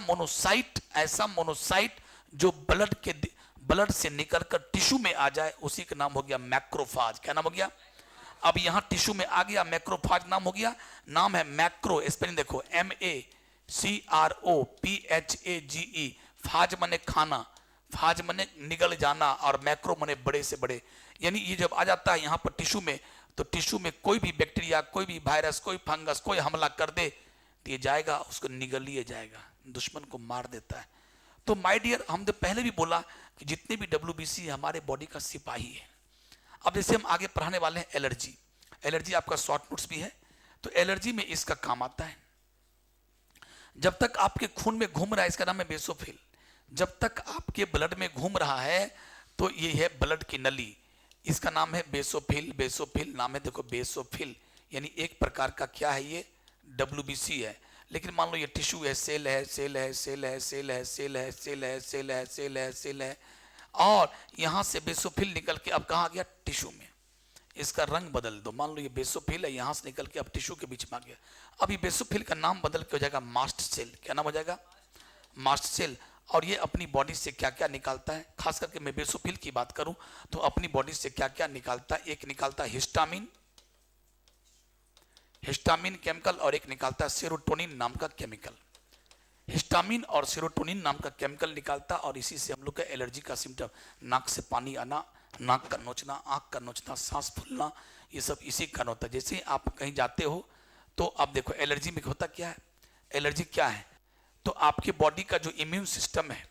मोनोसाइट जो ब्लड से निकलकर टिश्यू में आ जाए, उसी का नाम हो गया मैक्रोफाज। क्या नाम हो गया? अब यहां टिश्यू में आ गया, मैक्रोफाज नाम हो गया। नाम है मैक्रो, स्पेलिंग देखो, MACROPHAGE। फाज मने खाना, फाज मने निगल जाना, और मैक्रो मने बड़े से बड़े। यानी ये जब आ जाता है यहां पर टिश्यू में, तो टिश्यू में कोई भी बैक्टीरिया, कोई भी वायरस, कोई फंगस, कोई हमला कर दे तो ये जाएगा, उसको निगल लिया जाएगा, दुश्मन को मार देता है। तो माय डियर, हमने पहले भी बोला कि जितने भी डब्ल्यूबीसी हमारे बॉडी का सिपाही है। अब जैसे हम आगे पढ़ाने वाले हैं एलर्जी, एलर्जी आपका शॉर्ट नोट्स भी है, तो एलर्जी में इसका काम आता है। जब तक आपके खून में घूम रहा है, इसका नाम है बेसोफिल। जब तक आपके ब्लड में घूम रहा है तो ये है ब्लड की नली, इसका नाम है बेसोफिल। बेसोफिल नाम है, देखो बेसोफिल, यानी एक प्रकार का क्या है? ये डब्ल्यूबीसी है। लेकिन मान लो ये टिश्यू है, सेल है, सेल है, सेल है, सेल है, सेल है, सेल है, सेल है, सेल है, सेल है, और यहां से बेसोफिल निकल के अब कहा गया? टिश्यू में। इसका रंग बदल दो, मान लो ये बेसोफिल है, यहां से निकल के अब टिश्यू के बीच में आ गया। अब ये बेसोफिल का नाम बदल के हो जाएगा मास्ट सेल। क्या नाम हो जाएगा? Mast cell. और ये अपनी बॉडी से क्या क्या निकालता है? खास करके मैं बेसोफिल की बात करूं तो अपनी बॉडी से क्या क्या निकालता है? एक निकालता है हिस्टामिन, हिस्टामिन केमिकल, और एक निकालता है सेरोटोनिन नाम का केमिकल। हिस्टामिन और सेरोटोनिन नाम का केमिकल निकालता, और इसी से हम लोग का एलर्जी का सिम्टम, नाक से पानी आना, नाक का नोचना, आँख का नोचना, सांस फूलना, ये सब इसी कारण होता है। जैसे आप कहीं जाते हो तो आप देखो एलर्जी में होता क्या है, एलर्जी क्या है, तो आपके बॉडी का जो इम्यून सिस्टम है,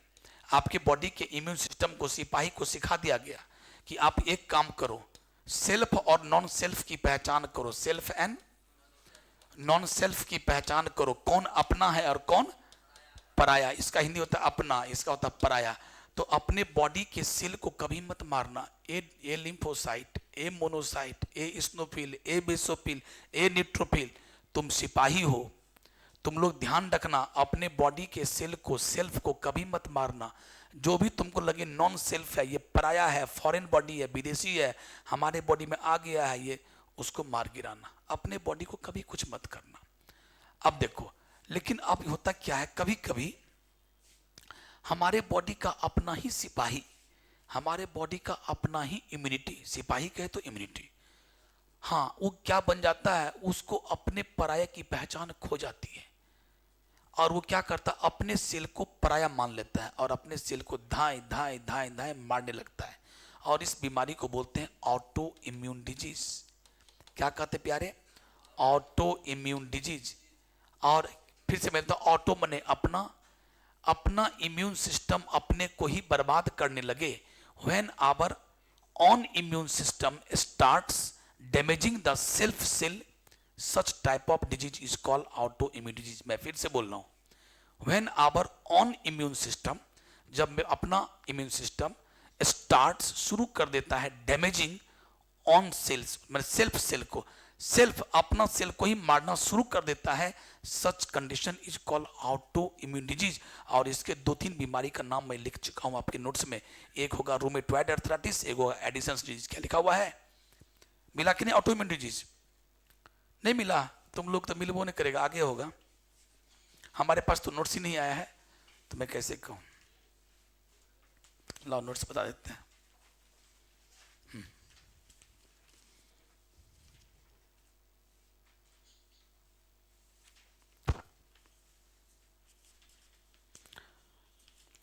आपके बॉडी के इम्यून सिस्टम को, सिपाही को सिखा दिया गया कि आप एक काम करो, सेल्फ और नॉन सेल्फ की पहचान करो, सेल्फ एंड नॉन सेल्फ की पहचान करो, कौन अपना है और कौन पराया। इसका हिंदी होता है अपना, इसका होता है पराया। तो अपने बॉडी के सेल को कभी मत मारना, ए लिम्फोसाइट, ए मोनोसाइट, ए स्नोफिल, ए बेसोफिल, ए न्यूट्रोफिल, तुम सिपाही हो। तुम लोग ध्यान रखना, अपने बॉडी के सेल को, सेल्फ को कभी मत मारना। जो भी तुमको लगे नॉन सेल्फ है, ये पराया है, फॉरेन बॉडी है, विदेशी है, हमारे बॉडी में आ गया है, ये उसको मार गिराना। अपने बॉडी को कभी कुछ मत करना। अब देखो, लेकिन अब होता क्या है, कभी कभी हमारे बॉडी का अपना ही सिपाही, हमारे बॉडी का अपना ही इम्यूनिटी, सिपाही कहे तो इम्यूनिटी, हाँ, वो क्या बन जाता है, उसको अपने पराये की पहचान खो जाती है, और वो क्या करता है, अपने सेल को पराया मान लेता है और अपने सेल को धाए धाए धाए धाए मारने लगता है। और इस बीमारी को बोलते हैं ऑटो इम्यून डिजीज। क्या कहते प्यारे, ऑटो इम्यून डिजीज। और फिर से मैं तो ऑटो मने अपना, अपना इम्यून सिस्टम अपने को ही बर्बाद करने लगे। When our own immune system starts damaging the self cell, such type of disease is called autoimmune disease। मैं फिर से बोल रहा हूं, when our own immune system, जब अपना इम्यून सिस्टम starts, शुरू कर देता है डैमेजिंग ऑन सेल्स, मतलब सेल्फ सेल को, सेल्फ अपना सेल को ही मारना शुरू कर देता है, such condition is called auto immune disease. और इसके दो तीन बीमारी का नाम मैं लिख चुका हूं आपके नोट्स में, एक होगा रूमेटॉइड अर्थराइटिस, एक होगा एडिसन्स डिजीज। क्या लिखा हुआ है, मिला कि नहीं, ऑटो इम्यून डिजीज नहीं मिला, तुम लोग तो मिलबो नहीं करेगा, आगे होगा, हमारे पास तो नोट्स ही नहीं आया है, तो मैं कैसे कहूं, लाओ नोट्स बता देते हैं।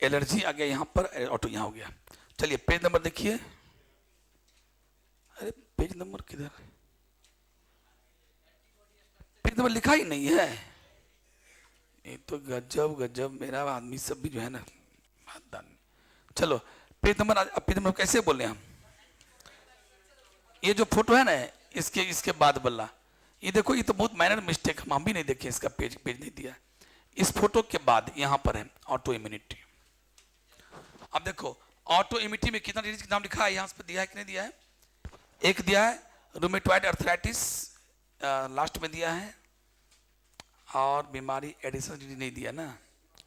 एलर्जी आ गया यहाँ पर, ऑटो यहाँ हो गया। चलिए पेज नंबर देखिए, अरे पेज नंबर किधर, पेज नंबर लिखा ही नहीं है, ये तो गजब गजब, मेरा आदमी सब भी जो है ना। चलो पेज नंबर, पेज नंबर कैसे बोले हम, ये जो फोटो है ना, इसके इसके बाद बल्ला, ये देखो, ये तो बहुत माइनर मिस्टेक, हम भी नहीं देखे, इसका पेज पेज नहीं दिया। इस फोटो के बाद यहाँ पर है ऑटो इम्यूनिटी। अब देखो ऑटो इम्यूनिटी में कितना डिजीज का नाम लिखा है, यहाँ पे दिया है कि नहीं दिया है, एक दिया है रूमेटॉइड अर्थराइटिस, लास्ट में दिया है, और बीमारी एडिसन डिजीज नहीं दिया ना,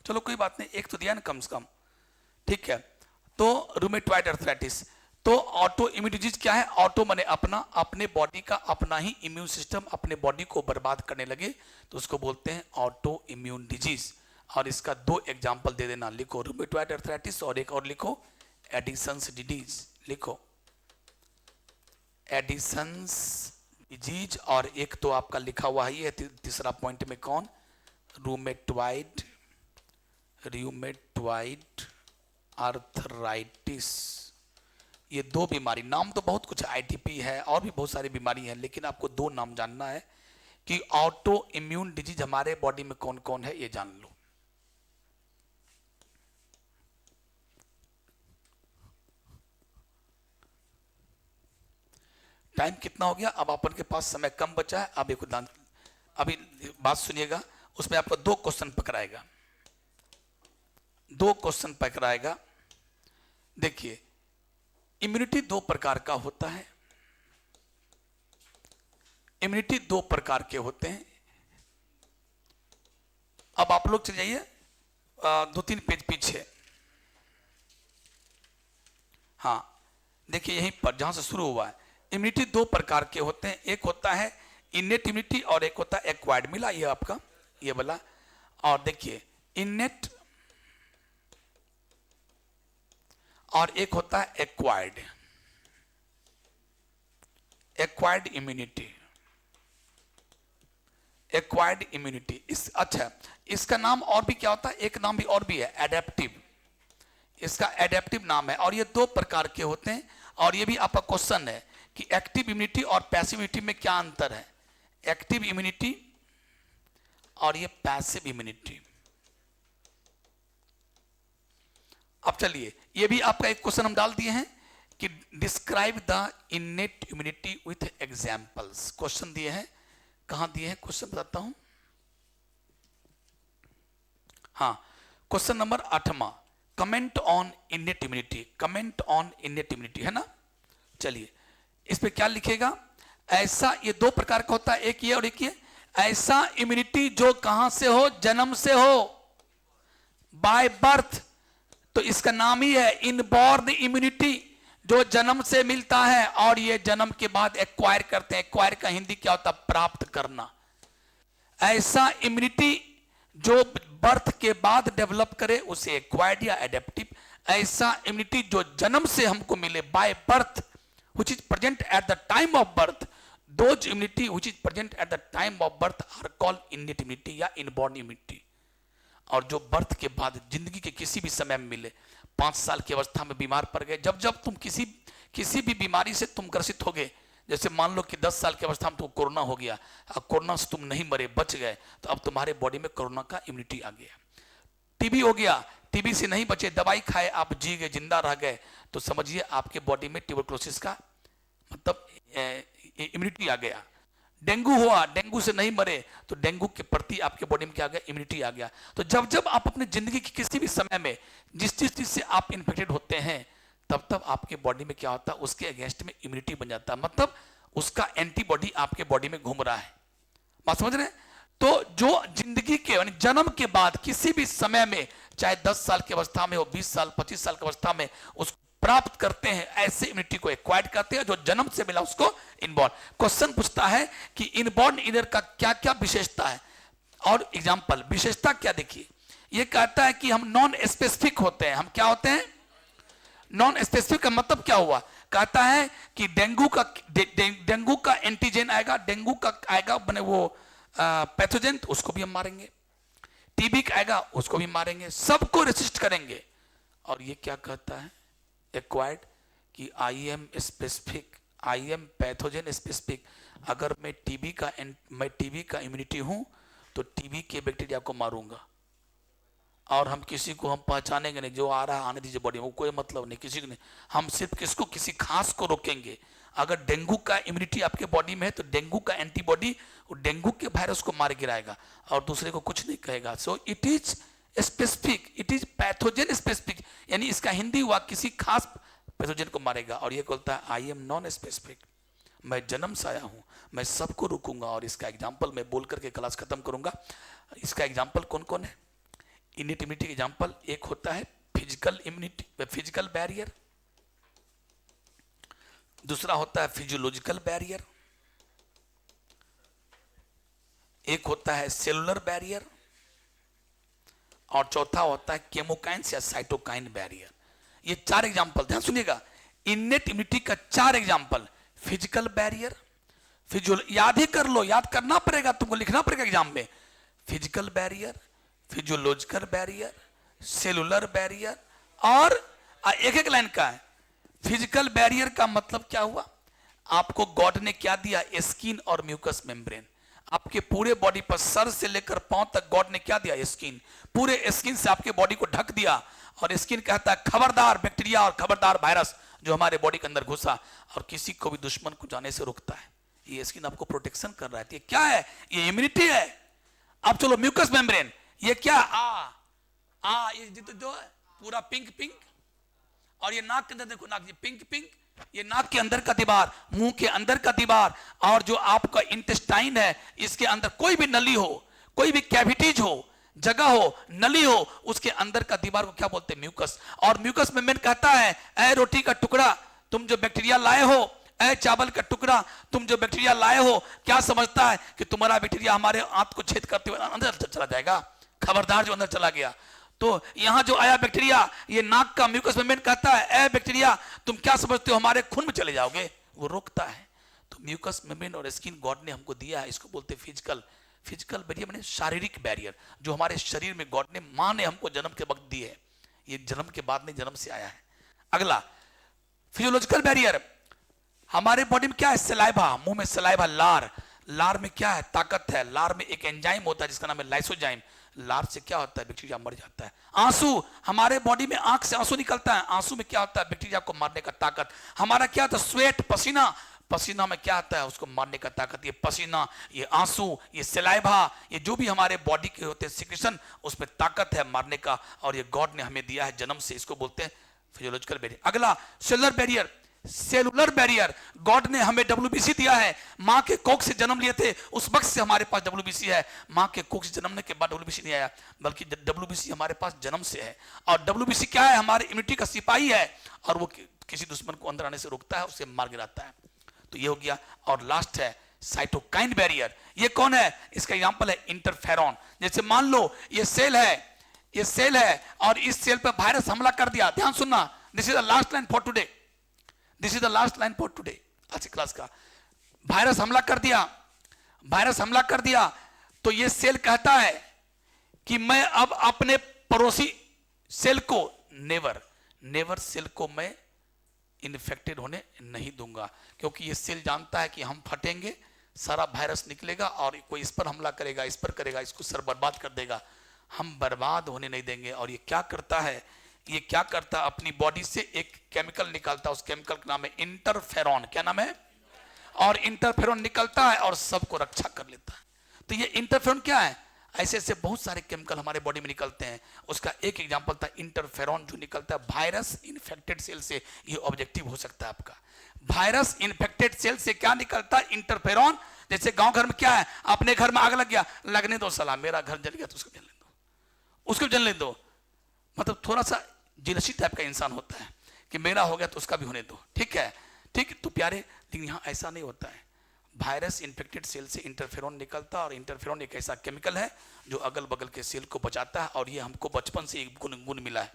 चलो कोई बात नहीं, एक तो दिया ना कम से कम, ठीक है। तो रूमेटॉइड अर्थराइटिस, तो ऑटो इम्यून डिजीज क्या है, ऑटो माने अपना, अपने बॉडी का अपना ही इम्यून सिस्टम अपने बॉडी को बर्बाद करने लगे, तो उसको बोलते हैं ऑटो इम्यून डिजीज। और इसका दो एग्जांपल दे देना, लिखो रूमेटॉइड अर्थराइटिस और एक और लिखो एडिसन्स डिजीज, लिखो एडिसन्स डिजीज, और एक तो आपका लिखा हुआ है ये तीसरा पॉइंट में कौन, रूमेटॉइड, रूमेटॉइड अर्थराइटिस। ये दो बीमारी, नाम तो बहुत कुछ, आईटीपी है और भी बहुत सारी बीमारी है, लेकिन आपको दो नाम जानना है कि ऑटो इम्यून डिजीज हमारे बॉडी में कौन कौन है, ये जान लो। टाइम कितना हो गया, अब अपन के पास समय कम बचा है, अब एक अभी बात सुनिएगा, उसमें आपको दो क्वेश्चन पकड़ाएगा, दो क्वेश्चन पकड़ाएगा। देखिए इम्यूनिटी दो प्रकार का होता है, इम्यूनिटी दो प्रकार के होते हैं। अब आप लोग चले जाइए दो तीन पेज पीछे, हाँ देखिए यहीं पर जहां से शुरू हुआ है, इम्यूनिटी दो प्रकार के होते हैं, एक होता है इनेट इम्यूनिटी और एक होता है एक्वायर्ड। मिला ये आपका, ये वाला, और देखिए इनेट और एक होता है acquired, acquired immunity, acquired immunity. इस अच्छा, इसका नाम और भी क्या होता है, एक नाम भी और भी है, एडेप्टिव। इसका एडेप्टिव नाम है। और ये दो प्रकार के होते हैं। और ये भी आपका क्वेश्चन है कि एक्टिव इम्यूनिटी और पैसिव इम्यूनिटी में क्या अंतर है। एक्टिव इम्यूनिटी और ये पैसिव इम्यूनिटी। अब चलिए, ये भी आपका एक क्वेश्चन हम डाल दिए हैं कि describe the innate immunity with examples. Question दिए हैं, कहां दिए हैं क्वेश्चन बताता हूं। हाँ, क्वेश्चन नंबर 8वां, comment on innate immunity. Comment on innate immunity है ना। चलिए, इस पे क्या लिखेगा। ऐसा, ये दो प्रकार का होता है, एक ये और एक ये। ऐसा इम्यूनिटी जो कहां से हो, जन्म से हो, बाय बर्थ, तो इसका नाम ही है इनबॉर्न इम्यूनिटी, जो जन्म से मिलता है और ये जन्म के बाद एक्वायर करते हैं। एक्वायर का हिंदी क्या होता है, प्राप्त करना। ऐसा इम्यूनिटी जो बर्थ के बाद डेवलप करे उसे एक्वायर्ड या एडेप्टिव। ऐसा इम्यूनिटी जो जन्म से हमको मिले, by birth, which is present at the time of birth, those immunity which is present at the time of birth are called innate immunity या inborn immunity। और जो बर्थ के बाद जिंदगी के किसी भी समय में मिले, 5 साल की अवस्था में बीमार पड़ गए, जब जब तुम किसी भी बीमारी से तुम ग्रसित हो गए, जैसे मान लो कि 10 साल की अवस्था में तुम कोरोना हो गया, कोरोना से तुम नहीं मरे, बच गए, तो अब तुम्हारे बॉडी में कोरोना का इम्यूनिटी आ गया। टीबी हो गया, टीबी से नहीं बचे, दवाई खाए, आप जी गए, जिंदा रह गए, तो समझिए आपके बॉडी में ट्यूबरकुलोसिस का मतलब इम्यूनिटी आ गया। डेंगू हुआ, डेंगू से नहीं मरे, तो डेंगू के प्रति आपके बॉडी में क्या आ गया, इम्यूनिटी आ गया। तो जब जब आप अपनी जिंदगी के किसी भी समय में जिस चीज से आप इन्फेक्टेड होते हैं, तब तब आपके बॉडी में क्या होता है, उसके अगेंस्ट में इम्यूनिटी बन जाता है, मतलब उसका एंटीबॉडी आपके बॉडी में घूम रहा है। बात समझ रहे हैं। तो जो जिंदगी के यानी जन्म के बाद किसी भी समय में, चाहे 10 साल की अवस्था में हो, 20 साल 25 साल की अवस्था में उसको प्राप्त करते हैं, ऐसे इम्यूनिटी को एक्वायर्ड करते हैं। जो जन्म से मिला उसको इनबॉर्न। क्वेश्चन पूछता है कि इनबॉर्न इनर का क्या क्या विशेषता है और एग्जाम्पल। विशेषता क्या, देखिए, ये कहता है कि हम नॉन स्पेसिफिक होते हैं। हम क्या होते हैं, नॉन स्पेसिफिक। का मतलब क्या हुआ, कहता है कि डेंगू का एंटीजन आएगा, डेंगू का आएगा बने वो पैथोजन, तो उसको भी हम मारेंगे। टीबी का आएगा, उसको भी मारेंगे, सबको रेसिस्ट करेंगे। और ये क्या कहता है, एक्वायर्ड, कि I am specific, I am pathogen specific. अगर मैं टीबी का इम्यूनिटी हूं, तो टीबी के बैक्टीरिया को मारूंगा, और हम किसी को हम पहचानेंगे नहीं, जो आ रहा है आने दीजिए बॉडी में, कोई मतलब नहीं किसी को नहीं। हम सिर्फ किसको, किसी खास को रोकेंगे। अगर डेंगू का इम्यूनिटी आपके बॉडी में है, तो डेंगू का एंटीबॉडी डेंगू के वायरस को मार गिराएगा और दूसरे को कुछ नहीं कहेगा। सो it is specific, it is pathogen specific, यानी इसका हिंदी हुआ किसी खास पैथोजन को मारेगा। और ये बोलता है आई एम नॉन स्पेसिफिक, मैं जन्म से आया हूं, मैं सबको रुकूंगा। और इसका एग्जाम्पल मैं बोल करके क्लास खत्म करूंगा। इसका एग्जाम्पल कौन कौन है, इनेट इम्यूनिटी एग्जाम्पल। एक होता है फिजिकल इम्यूनिटी, फिजिकल बैरियर। दूसरा होता है फिजियोलॉजिकल बैरियर। एक होता है सेलुलर बैरियर। और चौथा होता है केमोकाइन्स या साइटोकाइन बैरियर। ये 4 एग्जाम्पल, ध्यान सुनिएगा। इनेट इम्यूनिटी का 4 एग्जाम्पल, फिजिकल बैरियर, याद ही कर लो, याद करना पड़ेगा तुमको, लिखना पड़ेगा एग्जाम में। Physical barrier, physiological barrier, cellular barrier, और एक एक लाइन का है। फिजिकल बैरियर का मतलब क्या हुआ, आपको गॉड ने क्या दिया, स्किन और म्यूकस मेम्ब्रेन। आपके पूरे बॉडी पर सर से लेकर पांव तक गॉड ने क्या दिया, स्किन। पूरे स्किन से आपके बॉडी को ढक दिया। और स्किन कहता है खबरदार बैक्टीरिया और खबरदार वायरस जो हमारे बॉडी के अंदर घुसा, और किसी को भी दुश्मन को जाने से रोकता है। ये स्किन आपको प्रोटेक्शन कर रहा है। ये क्या है, ये इम्यूनिटी है। अब चलो म्यूकस मेम्ब्रेन, ये क्या, ये जो है पूरा पिंक पिंक, और ये नाक के अंदर देखो, नाक ये पिंक पिंक, ये नाक के अंदर का दीवार, मुंह के अंदर का दीवार, और जो आपका इंटेस्टाइन है, इसके अंदर कोई भी नली हो, कोई भी कैविटीज हो, जगह हो, नली हो, उसके अंदर का दीवार को क्या बोलते हैं, म्यूकस। और म्यूकस मेम्ब्रेन कहता है, ए रोटी का टुकड़ा तुम जो बैक्टीरिया लाए हो, ए चावल का टुकड़ा तुम जो बैक्टीरिया लाए हो, क्या समझता है कि तुम्हारा बैक्टीरिया हमारे आंत को छेद करते हुए अंदर चला जाएगा, खबरदार जो अंदर चला गया। तो यहां जो आया बैक्टीरिया, ये नाक का म्यूकस मेम्ब्रेन कहता है, ए बैक्टीरिया तुम क्या समझते हो हमारे खून में चले जाओगे, वो रोकता है। तो म्यूकस मेम्ब्रेन और स्किन गॉड ने हमको दिया है, इसको बोलते हैं फिजिकल। फिजिकल बैरियर माने शारीरिक बैरियर, जो हमारे शरीर में गॉड ने, माँ ने हमको जन्म के वक्त दी है, ये जन्म के बाद नहीं, जन्म से आया है। अगला फिजियोलॉजिकल बैरियर, हमारे बॉडी में क्या है? सलाइवा, मुंह में सलाइवा, लार, लार में क्या है? ताकत है। लार में एक एंजाइम होता है जिसका नाम है लाइसोजाइम। लार से क्या होता है? बैक्टीरिया मर जाता है। आंसू, हमारे बॉडी में आंख से आंसू निकलता है, आंसू में क्या होता है? बैक्टीरिया को मारने का ताकत। हमारा क्या होता है? स्वेट, पसीना, पसीना में क्या आता है? उसको मारने का ताकत। ये पसीना, ये आंसू, ये सलाइवा, ये जो भी हमारे बॉडी के होते हैं सिक्रेशन, उसमें ताकत है मारने का, और ये गॉड ने हमें दिया है जन्म से, इसको बोलते हैं फिजियोलॉजिकल बैरियर। अगला cellular barrier, cellular barrier, God ने हमें WBC दिया है। मां के कोख से जन्म लिए थे, उस वक्त से हमारे पास WBC है। मां के कोख से जन्मने के बाद WBC नहीं आया, बल्कि WBC हमारे पास जन्म से है। और WBC क्या है? हमारे इम्यूनिटी का सिपाही है, और वो किसी दुश्मन को अंदर आने से रोकता है, उसे मार गिराता है। तो ये हो गया। और लास्ट है साइटोकाइन बैरियर। ये कौन है? इसका एग्जांपल है इंटरफेरॉन। जैसे मान लो ये सेल है, ये सेल है, और इस सेल पर वायरस हमला कर दिया। ध्यान सुनना, this is the last line for today, this is the last line for today, आज की क्लास का। वायरस हमला कर दिया, वायरस हमला कर दिया, तो ये सेल कहता है कि मैं अब अपने पड़ोसी सेल को, नेवर, नेवर सेल को मैं इन्फेक्टेड होने नहीं दूंगा, क्योंकि ये सेल जानता है कि हम फटेंगे, सारा वायरस निकलेगा, और कोई इस पर हमला करेगा, इस पर करेगा, इसको सर बर्बाद कर देगा, हम बर्बाद होने नहीं देंगे। और ये क्या करता है? ये क्या करता है? अपनी बॉडी से एक केमिकल निकालता है, उस केमिकल का नाम है इंटरफेरॉन। क्या नाम है? और इंटरफेरॉन निकलता है और सबको रक्षा कर लेता है। तो ये इंटरफेरॉन क्या है? ऐसे ऐसे बहुत सारे केमिकल हमारे बॉडी में निकलते हैं, उसका एक एग्जांपल था इंटरफेरॉन, जो निकलता है वायरस इन्फेक्टेड सेल से। ये ऑब्जेक्टिव हो सकता है आपका। वायरस इन्फेक्टेड सेल से क्या निकलता है? इंटरफेरॉन। जैसे गांव घर में क्या है? अपने घर में आग लग गया, लगने दो साला, मेरा घर जल गया तो उसको जलने दो, उसको जलने दो। मतलब थोड़ा सा जेलसी टाइप का इंसान होता है कि मेरा हो गया तो उसका भी होने दो, ठीक है, ठीक। तो प्यारे, लेकिन यहाँ ऐसा नहीं होता है। वायरस इन्फेक्टेड सेल से इंटरफेरॉन निकलता है, और इंटरफेरॉन एक ऐसा केमिकल है जो अगल बगल के सेल को बचाता है। और ये हमको बचपन से एक गुण मिला है,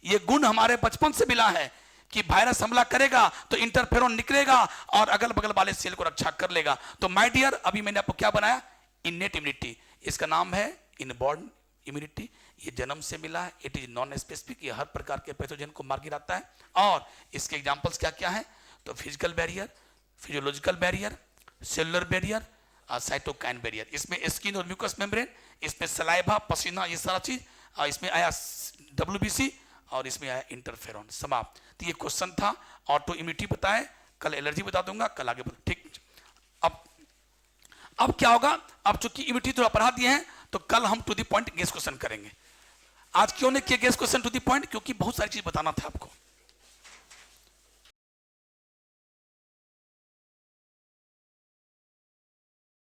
ये गुण हमारे बचपन से मिला है कि वायरस हमला करेगा तो इंटरफेरॉन निकलेगा और अगल बगल वाले सेल को रक्षा कर लेगा। तो माय डियर, अभी मैंने आपको क्या बनाया? इनेट इम्यूनिटी, इसका नाम है इनबॉर्न इम्यूनिटी। ये जन्म से मिला है, इट इज नॉन स्पेसिफिक, ये हर प्रकार के पैथोजन को मार गिराता है। और इसके एग्जांपल्स क्या क्या है? तो physical barrier, physiological barrier, cellular barrier और साइटोकाइन बैरियर। इसमें स्किन और म्यूकस मेम्ब्रेन, इसमें सलाइवा, पसीना, ये सारा चीज, और इसमें आया WBC, और इसमें आया इंटरफेरॉन। समाप्त। तो ये क्वेश्चन था। ऑटो इम्यूनिटी बताए, कल एलर्जी बता दूंगा, कल आगे बता, ठीक। अब क्या होगा? अब चूंकि इम्यूनिटी थोड़ा पढ़ा दिए हैं, तो कल हम to the point guess question करेंगे। आज क्यों नहीं किया guess question to the point? क्योंकि बहुत सारी चीज बताना था आपको।